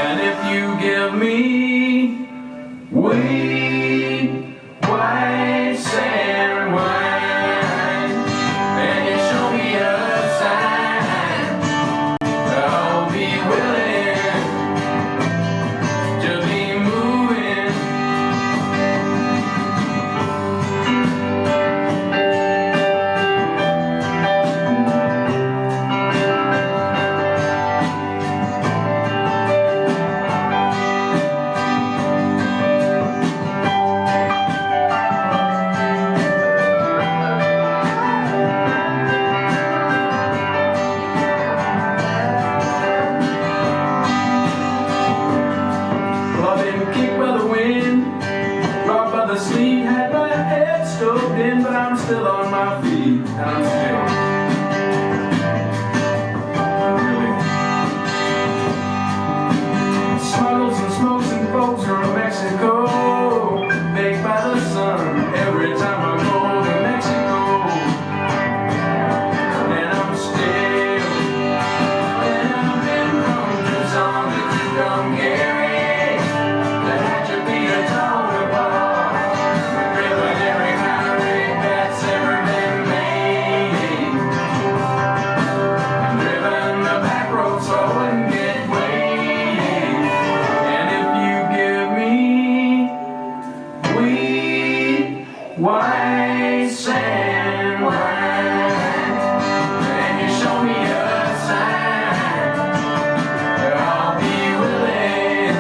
And if you give me weed, white sand wine, and you show me a sign, I'll be willing to be moving. Well, I've been kicked by the wind, rocked by the sleet, had my head stoked in, but I'm still on my feet, and I'm still willing. Smuggles and smokes and folks from Mexico, baked by the sun every time I go to Mexico. And I'm still, and I've been from Tucson to Tucumcari, to Hatchapi to Tonopah, driven every kind of rig that's ever been made, driven the back road so I wouldn't get weighed. And if you give me weed, white sand wine, and you show me a sign, I'll be willing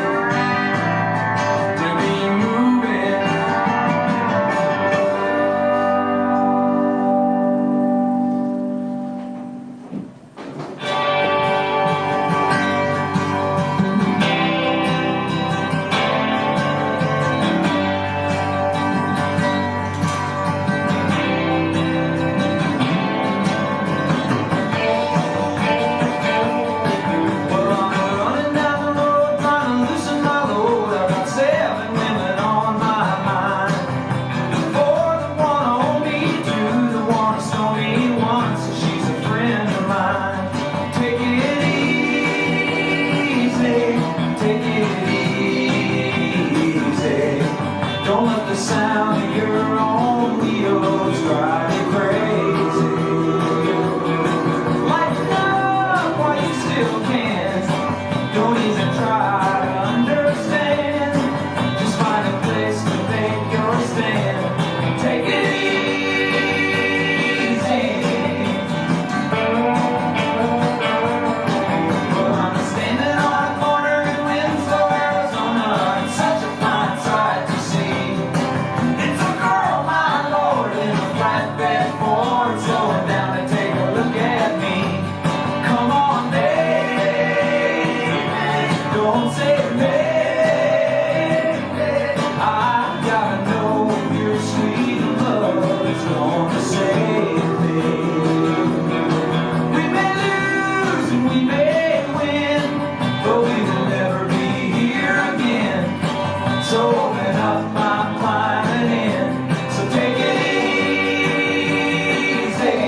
to be moving. Well, I'm running down the road trying to loosen my load. I've got 7 women on my mind. 4 that wanna own me, 2 that wanna stone me, 1 says she's a friend of mine. Take it easy, take it easy. Don't let the sound of your own wheels drive you crazy. Lighten up while you still can. Don't even try to understand. Just find a place to make your stand. Take it easy. Well, I'm standing on a corner in Winslow, Arizona. It's such a fine sight to see. It's a girl, my lord, in a flatbed Ford, slowing down to take a look at me. Come on, baby, don't say maybe. I gotta know if your sweet love is gonna save me. We may lose and we may win, but we will never be here again. So open up, I'm climbing in. So take it easy.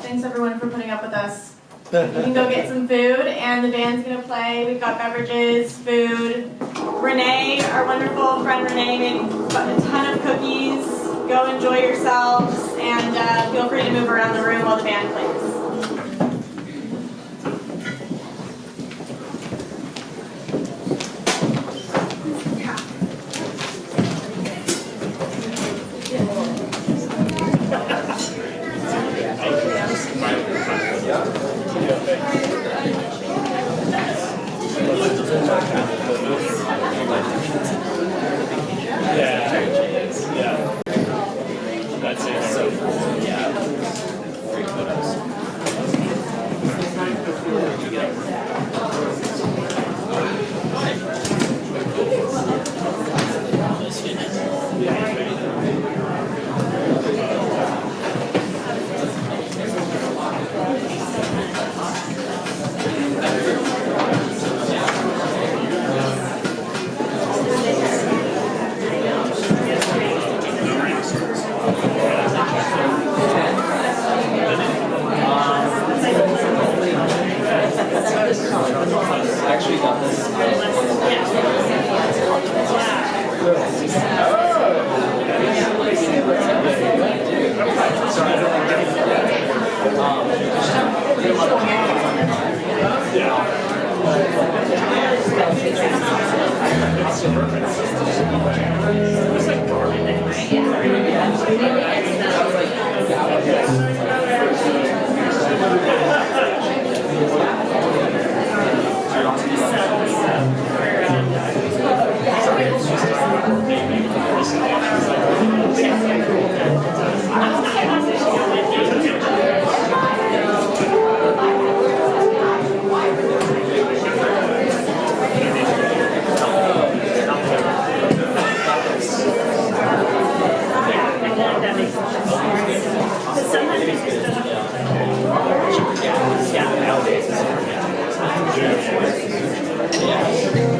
Thanks everyone for putting up with us. You can go get some food, and the band's gonna play. We've got beverages, food. Renee, our wonderful friend Renee, made a ton of cookies. Go enjoy yourselves, and feel free to move around the room while the band plays. That's it. So, great photos. Actually got this. Yeah.